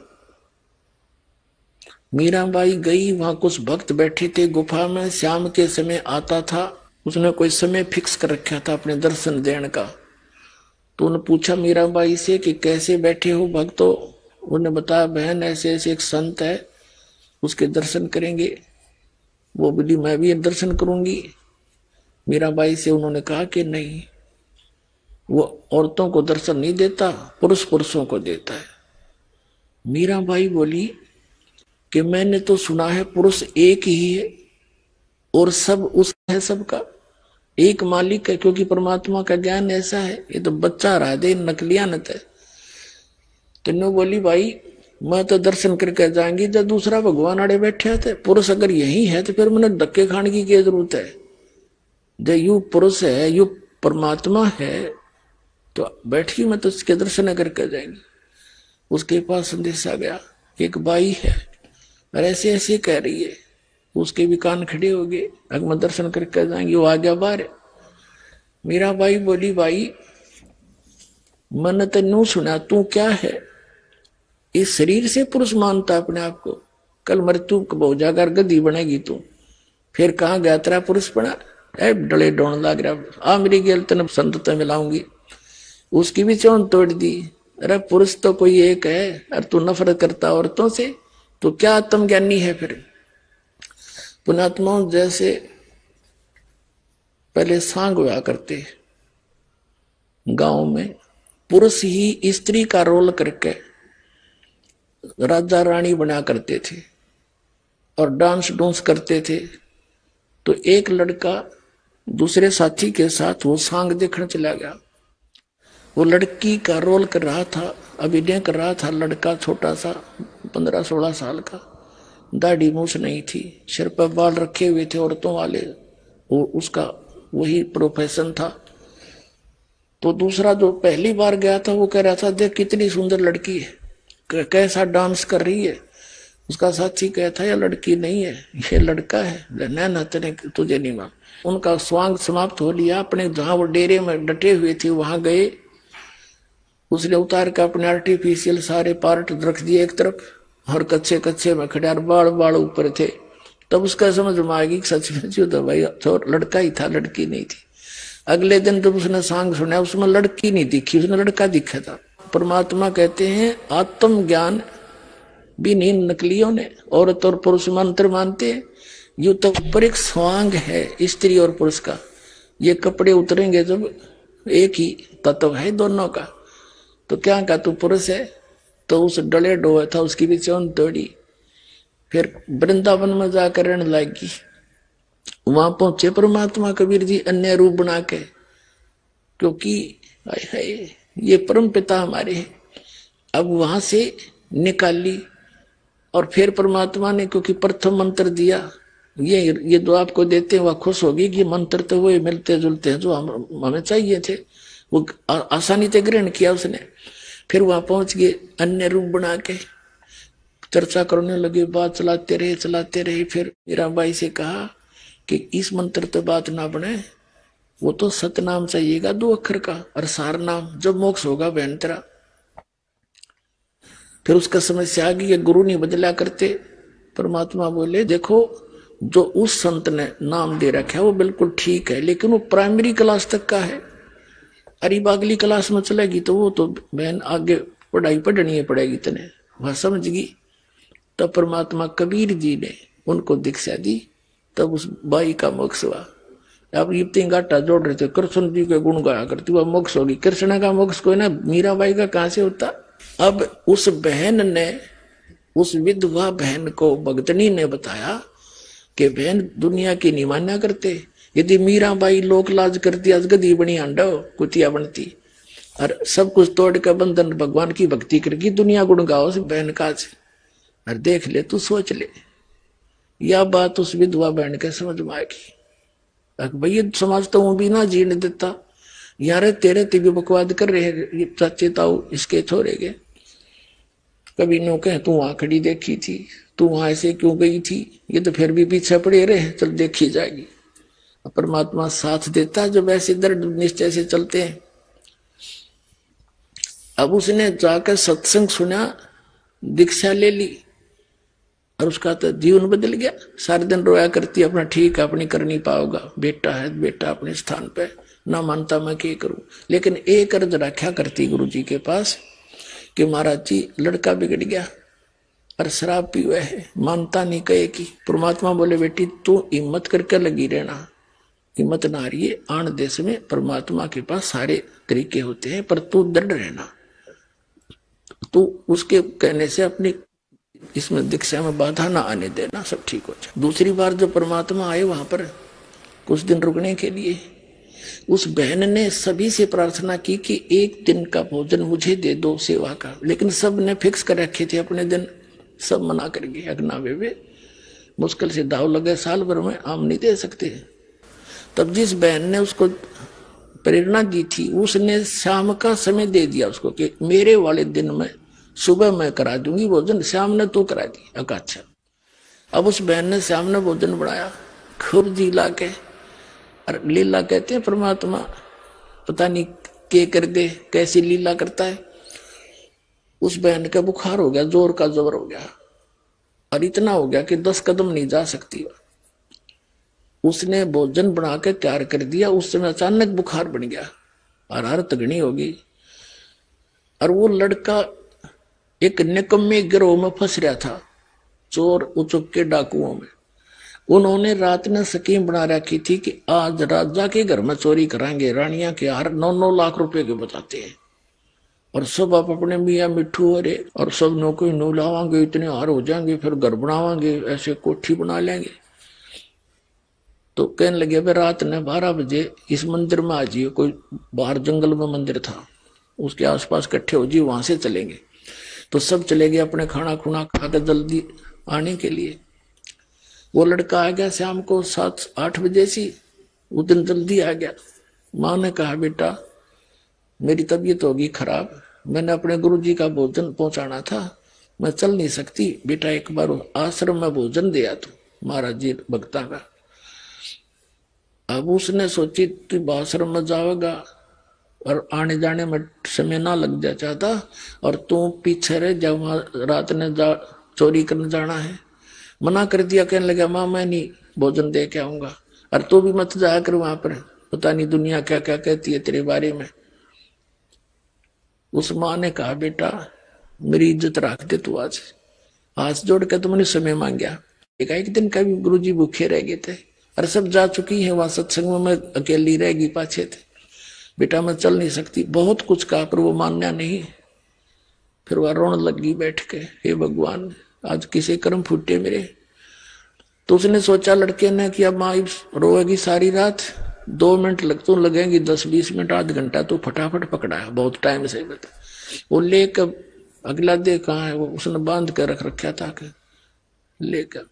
S1: मीराबाई गई, वहां कुछ भक्त बैठे थे गुफा में, शाम के समय आता था, उसने कोई समय फिक्स कर रखा था अपने दर्शन देने का। तो उन्होंने पूछा मीराबाई से कि कैसे बैठे हो भक्तों। उन्होंने बताया बहन ऐसे ऐसे एक संत है, उसके दर्शन करेंगे। वो बोली मैं भी दर्शन करूंगी। मीराबाई से उन्होंने कहा कि नहीं, वो औरतों को दर्शन नहीं देता, पुरुष पुरुषों को देता है। मीराबाई बोली कि मैंने तो सुना है पुरुष एक ही है और सब उस है, सबका एक मालिक है, क्योंकि परमात्मा का ज्ञान ऐसा है। ये तो बच्चा रहा दे नकलियानत है। तीनों बोली भाई मैं तो दर्शन करके जाएंगी जब दूसरा भगवान आड़े बैठे थे। पुरुष अगर यही है तो फिर मैंने धक्के खाने की क्या जरूरत है। जब यू पुरुष है, यू परमात्मा है, तो बैठी मैं तो उसके दर्शन करके जाएंगी। उसके पास संदेश आ गया, एक बाई है और ऐसे ऐसे कह रही है। उसके भी कान खड़े हो गए, अगर मैं दर्शन करके जाएंगी। वो आ गया बाहर। मीराबाई बोली भाई मैंने तो नू सुना, तू क्या है, इस शरीर से पुरुष मानता अपने आप को। कल मृत्यु कब हो जाकर गद्दी बनेगी तू, फिर कहाँ गया तेरा पुरुष पड़ा। डले डोन लग रहा, आ मेरी गेल तेन संत मिलाऊंगी। उसकी भी चौन तोड़ दी। अरे पुरुष तो कोई एक है और तू नफरत करता औरतों से, तो क्या आत्मज्ञानी है फिर। पुणात्माओं जैसे पहले सांग हुआ करते गांव में, पुरुष ही स्त्री का रोल करके राजा रानी बना करते थे और डांस डूंस करते थे। तो एक लड़का दूसरे साथी के साथ वो सांग देखने चला गया। वो लड़की का रोल कर रहा था, अभिनय कर रहा था। लड़का छोटा सा 15-16 साल का, दाढ़ी मूछ नहीं थी, सिर पर बाल रखे हुए थे औरतों वाले, वो उसका वही प्रोफेशन था। तो दूसरा जो पहली बार गया था वो कह रहा था देख कितनी सुंदर लड़की है, कैसा डांस कर रही है। उसका साथी कहता है यह लड़की नहीं है, ये लड़का है। ना तेने तुझे नहीं मान। उनका स्वांग समाप्त हो लिया। अपने जहां वो डेरे में डटे हुए थे वहां गए। उसने उतार कर अपने आर्टिफिशियल सारे पार्ट रख दिए एक तरफ और कच्चे कच्चे में खड़े बाल बाल ऊपर थे। तब उसका समझ में आ गई सच में जो तो भाई तो लड़का ही था, लड़की नहीं थी। अगले दिन जब उसने सांग सुना उसमें लड़की नहीं दिखी, उसने लड़का दिखा था। परमात्मा कहते हैं आत्म ज्ञान भी नहीं नकलियों ने औरत और पुरुष मंत्र मानते हैं। यू तो ऊपर एक स्वांग है स्त्री और पुरुष का, ये कपड़े उतरेंगे जब एक ही तत्व है दोनों का। तो क्या कहा तू पुरुष है, तो उस डले डोए था उसकी भी चौन तोड़ी। फिर वृंदावन में जाकर रहने लगी। वहां पहुंचे परमात्मा कबीर जी अन्य रूप बना के, क्योंकि ये परम पिता हमारे हैं। अब वहां से निकाली और फिर परमात्मा ने क्योंकि प्रथम मंत्र दिया, ये जो आपको देते हैं वह खुश होगी कि मंत्र तो वो मिलते जुलते हैं जो हमें चाहिए थे, वो आसानी से ग्रहण किया उसने। फिर वहां पहुंच गए अन्य रूप बना के चर्चा करने लगे, बात चलाते रहे। फिर मीराबाई से कहा कि इस मंत्र तो बात ना बने, वो तो सतनाम चाहिएगा 2 अक्षर का और सार नाम, जब मोक्ष होगा बहन तेरा। फिर उसका समस्या आ गई, गुरु नहीं बदला करते। परमात्मा बोले देखो जो उस संत ने नाम दे रखा है वो बिल्कुल ठीक है, लेकिन वो प्राइमरी क्लास तक का है। अरे अगली क्लास में चलेगी तो वो तो बहन आगे पढ़ाई पढ़नी पड़ेगी तने, वह समझ गई। तब परमात्मा कबीर जी ने उनको दीक्षा दी, तब उस बाई का मोक्ष हुआ। अब ये 3 गाटा जोड़ रहे थे, कृष्ण जी के गुण गाया करती वह मोक्ष होगी। कृष्ण का मोक्ष कोई ना, मीराबाई का कहां से होता। अब उस बहन ने, उस विधवा बहन को भगतनी ने बताया कि बहन दुनिया की नहीं मान्या करते, यदि मीराबाई लोक लाज करती आज गधी बनी आंडो कुतिया बनती और सब कुछ तोड़ के बंधन भगवान की भक्ति करगी, दुनिया गुण गाओ बहन काज। और देख ले तू सोच ले, यह बात उस विधवा बहन के समझ में आएगी। भैया समाज तो वो भी ना जीने देता, यार तेरे भी बकवाद कर रहे चाचे ताऊ इसके छोड़ेगे। कभी नो कहे तू वहां खड़ी देखी थी, तू वहां ऐसे क्यों गई थी, ये तो फिर भी पीछे पड़े रहे, चल देखी जाएगी। परमात्मा साथ देता जब ऐसे दृढ़ निश्चय से चलते हैं। अब उसने जाकर सत्संग सुना, दीक्षा ले ली और उसका तो जीवन बदल गया। सारे दिन रोया करती अपना ठीक अपनी कर नहीं पाओगा, बेटा है बेटा अपने स्थान पे ना मानता मैं क्या करूं। लेकिन एक अर्ज रखा करती गुरु जी के पास कि महाराज जी लड़का बिगड़ गया और शराब पी हुआ है, मानता नहीं कहे की। परमात्मा बोले बेटी तू हिम्मत करके लगी रहना, हिम्मत ना रही है। आन देश में परमात्मा के पास सारे तरीके होते हैं, पर तू दृढ़ रहना। तू उसके कहने से अपनी इसमें दीक्षा में बाधा ना आने देना, सब ठीक हो जाए। दूसरी बार जब परमात्मा आए वहां पर कुछ दिन रुकने के लिए, उस बहन ने सभी से प्रार्थना की कि 1 दिन का भोजन मुझे दे दो सेवा का। लेकिन सब ने फिक्स कर रखे थे अपने दिन, सब मना कर गए। अगना वे मुश्किल से दाव लगे, साल भर में आम नहीं दे सकते। तब जिस बहन ने उसको प्रेरणा दी थी उसने शाम का समय दे दिया उसको कि मेरे वाले दिन में सुबह मैं करा दूंगी भोजन, शाम ने तू करा दी। अच्छा, अब उस बहन ने शाम ने भोजन बनाया खूब जी ला के। और लीला कहते हैं परमात्मा पता नहीं के कर दे, कैसी लीला करता है। उस बहन का बुखार हो गया, जोर का जोर हो गया और इतना हो गया कि 10 कदम नहीं जा सकती। उसने भोजन बना के तैयार कर दिया, उस समय अचानक बुखार बन गया और हरत घनी होगी। और वो लड़का एक निकम्मे गिरोह में फंस रहा था, चोर उचुक के डाकुओं में। उन्होंने रात ने स्कीम बना रखी थी कि आज राजा के घर में चोरी कराएंगे, रानियां के हार 9-9 लाख रुपए के बताते हैं। और सब आप अपने मियाँ मिठू अरे और सब नौकरी नो लावांगे, इतने हार हो जाएंगे, फिर घर बनावांगे, ऐसे कोठी बना लेंगे। तो कहने लगे भाई रात ने 12 बजे इस मंदिर में आ जाइए, कोई बाहर जंगल में मंदिर था, उसके आसपास इकट्ठे हो जी, वहां से चलेंगे। तो सब चले गए अपने खाना खुना खाकर जल्दी आने के लिए। वो लड़का आ गया शाम को 7-8 बजे सी, वो दिन जल्दी आ गया। माँ ने कहा बेटा मेरी तबीयत होगी खराब, मैंने अपने गुरुजी का भोजन पहुंचाना था, मैं चल नहीं सकती, बेटा एक बार आश्रम में भोजन दिया तो महाराज जी भक्ता का। अब उसने सोची तू आश्रम में जाओगा और आने जाने में समय ना लग जा चाहता, और तू पीछे रह जा, वहां रात ने चोरी करने जाना है। मना कर दिया, कहने लगा माँ मैं नहीं भोजन दे के आऊंगा, और तू भी मत जाया कर वहां पर, पता नहीं दुनिया क्या क्या कहती है तेरे बारे में। उस माँ ने कहा बेटा मेरी इज्जत रख दे तू, आज हाथ जोड़ के तुमने समय मांगया। एक दिन का भी गुरुजी भूखे रह गए थे, और सब जा चुकी है वहां सत्संग में, मैं अकेली रह गई पाछे थे। बेटा मैं चल नहीं सकती, बहुत कुछ कहा पर वो मानना नहीं। फिर वह रोने लगी बैठ के, हे भगवान आज किसे कर्म फूटे मेरे। तो उसने सोचा लड़के ने कि अब माँ रोएगी सारी रात, 2 मिनट तो लगेंगी, 10-20 मिनट आध घंटा तो फटाफट पकड़ा है, बहुत टाइम से बता। वो लेकर अगला दे कहाँ है, वो उसने बांध कर रख रखा था लेकर।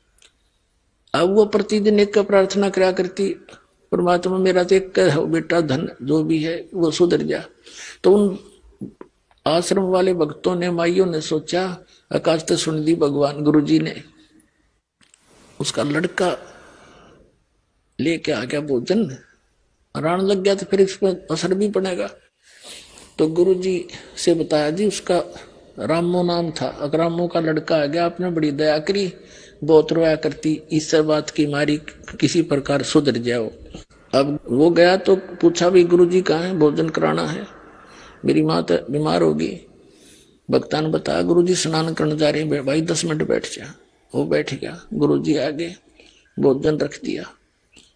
S1: अब वो प्रतिदिन एक का प्रार्थना करा करती, परमात्मा मेरा तो एक हो बेटा, धन जो भी है वो सुधर जा। तो उन आश्रम वाले भक्तों ने माइयों ने सोचा, आकाश तो सुन दी भगवान गुरुजी ने, उसका लड़का लेके आ गया भोजन, रान लग गया तो फिर इस पर असर भी पड़ेगा। तो गुरुजी से बताया जी उसका रामो नाम था, अगर रामो का लड़का आ गया, आपने बड़ी दया करी, बहुत रोया करती, इस बात की मारी किसी प्रकार सुधर जाओ। अब वो गया तो पूछा भी गुरुजी कहाँ है, भोजन कराना है, मेरी माँ तो बीमार होगी। भक्ता ने बताया गुरुजी स्नान करने जा रहे हैं, भाई 10 मिनट बैठ जा। वो बैठ गया, गुरुजी आगे भोजन रख दिया।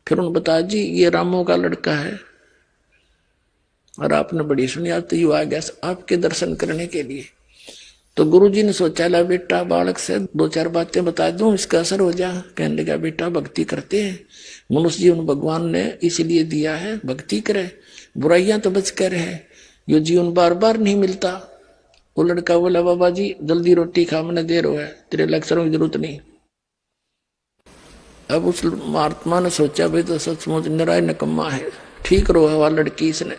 S1: फिर उन्होंने बताया जी ये रामो का लड़का है, और आपने बड़ी सुनी, आज तो यू आ गया आपके दर्शन करने के लिए। तो गुरुजी ने सोचा ला बेटा बालक से 2-4 बातें बता दूं, इसका असर हो जा। कहने लगा बेटा भक्ति करते हैं, मनुष्य जीवन भगवान ने इसीलिए दिया है, भक्ति करे, बुराइयां तो बच कर है, यो जीवन बार बार नहीं मिलता। वो लड़का बोला बाबा जी जल्दी रोटी खा, मैंने देर हो है, तेरे लेक्चरों की जरूरत नहीं। अब उस महात्मा ने सोचा भाई तो सचमुच निराय निकम्मा है, ठीक रोहा हुआ लड़की इसने।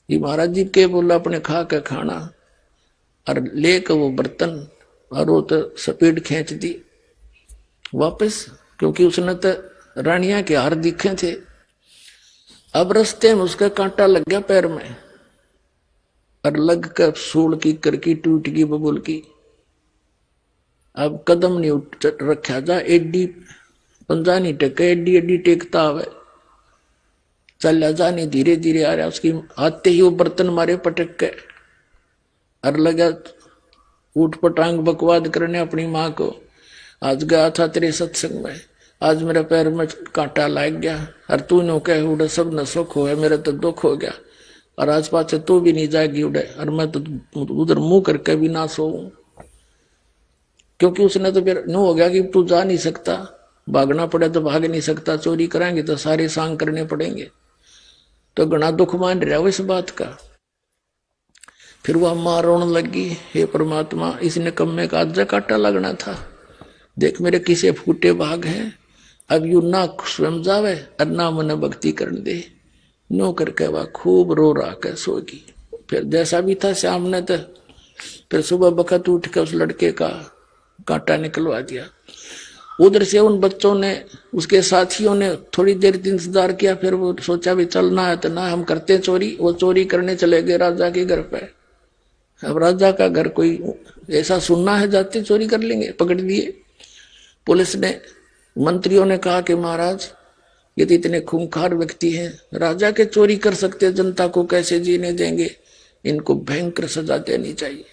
S1: ये महाराज जी के बोला अपने खा के खाना, और लेकर वो बर्तन, और वो तो स्पीड खींच दी वापस, क्योंकि उसने तो रानिया के हार दिखे थे। अब रास्ते में उसका कांटा लग गया पैर में, और लग कर सूल की करकी टूट गई बबुल की। अब कदम नहीं उठ रखा जा, एडी पंजा नहीं टेके, एडी एडी टेकता आवे, चल जा नहीं, धीरे धीरे आ रहा। उसकी आते ही वो बर्तन मारे पटक के, और लगा ऊट पटांग बकवाद करने अपनी माँ को, आज गया था तेरे सत्संग में, आज मेरे पैर में कांटा लग गया, और तू नो कह उड़े सब न सुख हो है, मेरा तो दुख हो गया, और आज पास तू भी नहीं जाएगी उड़े, और मैं तो उधर मुंह करके भी ना सोऊं। क्योंकि उसने तो फिर नो हो गया कि तू जा नहीं सकता, भागना पड़े तो भाग नहीं सकता, चोरी कराएंगे तो सारे सांग करने पड़ेंगे, तो घना दुख मान रहा हो इस बात का। फिर वह मां रोने लगी, हे परमात्मा इस निकम्मे का आज कांटा लगना था, देख मेरे किसे फूटे भाग हैं, अब यू ना स्वयं जावे और ना मन भक्ति करने दे। नो करके वह खूब रो रहा के सोगी। फिर जैसा भी था श्याम ने तो फिर सुबह बखत उठ के उस लड़के का कांटा निकलवा दिया। उधर से उन बच्चों ने, उसके साथियों ने थोड़ी देर इंतजार किया, फिर वो सोचा भी चलना है तो ना हम करते चोरी। वो चोरी करने चले गए राजा के घर पे। अब राजा का घर कोई ऐसा सुनना है जाते चोरी कर लेंगे, पकड़ लिए पुलिस ने। मंत्रियों ने कहा कि महाराज ये तो इतने खूंखार व्यक्ति हैं, राजा के चोरी कर सकते, जनता को कैसे जीने देंगे, इनको भयंकर सजा देनी चाहिए।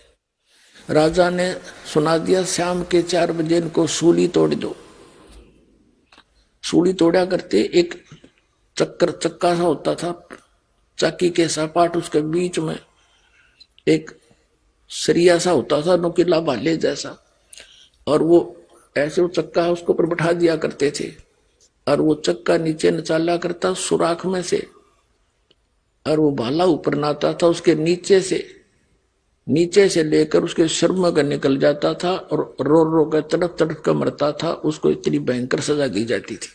S1: राजा ने सुना दिया शाम के 4 बजे इनको सूली तोड़ दो। सूली तोड़ा करते एक चक्का सा होता था, चक्की के सपाट, उसके बीच में एक सरिया सा होता था, नुकीला भाले जैसा, और वो ऐसे वो चक्का उसको ऊपर बैठा दिया करते थे, और वो चक्का नीचे नचाला करता सुराख में से, और वो भाला ऊपर नाता था, उसके नीचे से लेकर उसके सिर में का निकल जाता था, और रो रो कर तड़प तड़प कर मरता था। उसको इतनी भयंकर सजा दी जाती थी।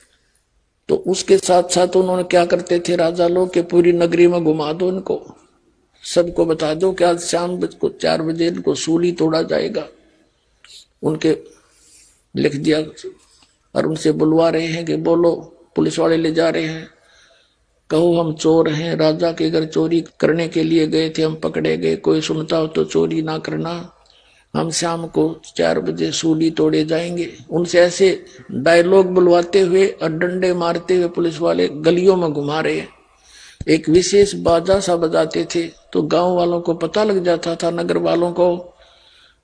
S1: तो उसके साथ साथ उन्होंने क्या करते थे राजा लोग, के पूरी नगरी में घुमा दो इनको, सबको बता दो कि आज शाम को 4 बजे इनको सूली तोड़ा जाएगा। उनके लिख दिया और उनसे बुलवा रहे हैं कि बोलो, पुलिस वाले ले जा रहे हैं, कहो हम चोर हैं, राजा के घर चोरी करने के लिए गए थे, हम पकड़े गए, कोई सुनता हो तो चोरी ना करना, हम शाम को 4 बजे सूली तोड़े जाएंगे। उनसे ऐसे डायलॉग बुलवाते हुए और डंडे मारते हुए पुलिस वाले गलियों में घुमा रहे हैं। एक विशेष बाजा सा बजाते थे तो गांव वालों को पता लग जाता था, नगर वालों को,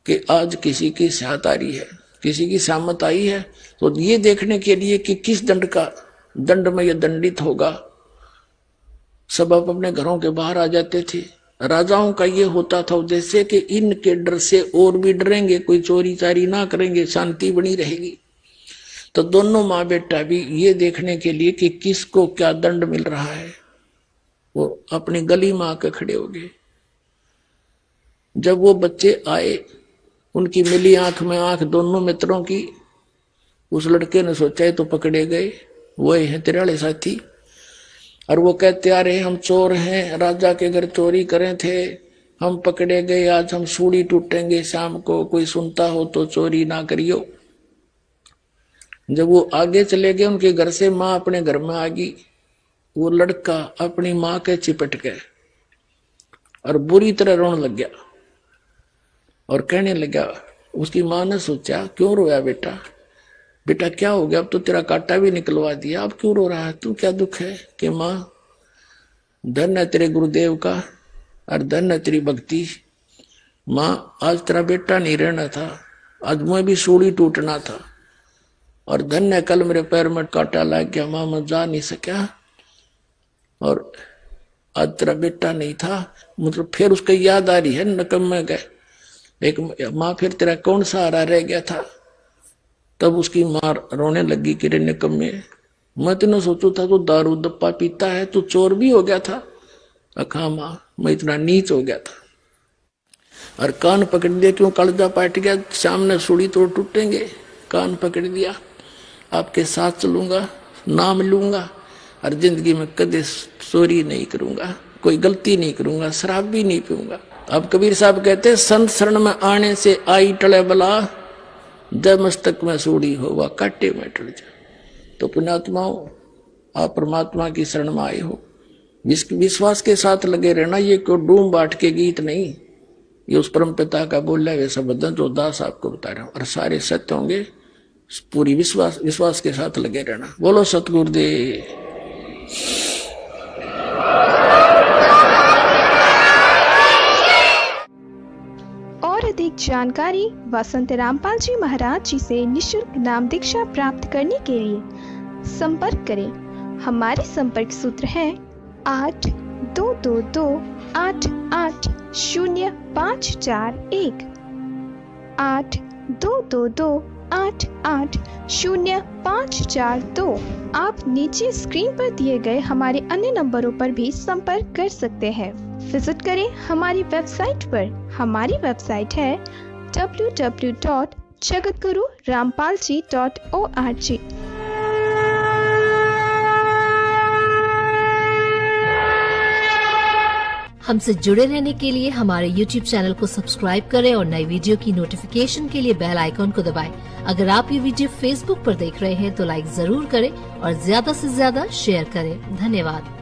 S1: कि आज किसी की साथ आ रही है, किसी की सामत आई है। तो ये देखने के लिए कि किस दंड में यह दंडित होगा, सब अपने घरों के बाहर आ जाते थे। राजाओं का ये होता था उद्देश्य कि इनके डर से और भी डरेंगे, कोई चोरी चारी ना करेंगे, शांति बनी रहेगी। तो दोनों माँ बेटा भी ये देखने के लिए कि किसको क्या दंड मिल रहा है, वो अपनी गली में आकर खड़े हो गए। जब वो बच्चे आए, उनकी मिली आंख में आंख दोनों मित्रों की, उस लड़के ने सोचा तो पकड़े गए, वो है तेरे वाले साथी, और वो कहते आ रहे हम चोर हैं, राजा के घर चोरी करे थे, हम पकड़े गए, आज हम सूली टूटेंगे शाम को, कोई सुनता हो तो चोरी ना करियो। जब वो आगे चले गए उनके घर से, माँ अपने घर में आ गई, वो लड़का अपनी माँ के चिपट गया और बुरी तरह रोने लग गया और कहने लगा। उसकी माँ ने सोचा, क्यों रोया बेटा, बेटा क्या हो गया, अब तो तेरा कांटा भी निकलवा दिया, अब क्यों रो रहा है तू, क्या दुख है। कि माँ धन है तेरे गुरुदेव का और धन है तेरी भक्ति। माँ आज तेरा बेटा नहीं रहना था, आज मैं भी सूली टूटना था, और धन है कल मेरे पैर में कांटा लग गया, माँ मैं जा नहीं सका, और आज तेरा बेटा नहीं था। मतलब फिर उसको याद आ रही है, नकम्मे गए एक माँ, फिर तेरा कौन सहारा रह गया था। तब उसकी माँ रोने लगी कि रे निकम्मे, मैं तो सोचू था तू दारू दप्पा पीता है, तू चोर भी हो गया था। अखा माँ मैं इतना नीच हो गया था, और कान पकड़ दिया, क्यों कलजा पाट गया, सामने सूली तोड़ टूटेंगे। कान पकड़ दिया, आपके साथ चलूंगा, नाम लूंगा, और जिंदगी में कदे चोरी नहीं करूंगा, कोई गलती नहीं करूंगा, शराब भी नहीं पीऊंगा। अब कबीर साहब कहते, संत शरण में आने से आई टले बला, जब मस्तक में सूड़ी होगा काटे में टल जा। तो पुण्यात्माओं, आप परमात्मा की शरण में आए हो, विश्वास के साथ लगे रहना। ये क्यों डूम बाट के गीत नहीं, ये उस परम पिता का बोला हुआ शब्द जो दास आपको बता रहा हूं, और सारे सत्य होंगे। पूरी विश्वास के साथ लगे रहना। बोलो सतगुरुदेव।
S2: और अधिक जानकारी व संत रामपाल जी महाराज जी से निःशुल्क नाम दीक्षा प्राप्त करने के लिए संपर्क करें। हमारे संपर्क सूत्र हैं 8222880541 8222880542। आप नीचे स्क्रीन पर दिए गए हमारे अन्य नंबरों पर भी संपर्क कर सकते हैं। विजिट करें हमारी वेबसाइट पर। हमारी वेबसाइट है www.jagatgururampalji.org।
S3: हमसे जुड़े रहने के लिए हमारे YouTube चैनल को सब्सक्राइब करें और नई वीडियो की नोटिफिकेशन के लिए बेल आइकॉन को दबाएं। अगर आप ये वीडियो Facebook पर देख रहे हैं तो लाइक जरूर करें और ज्यादा से ज्यादा शेयर करें। धन्यवाद।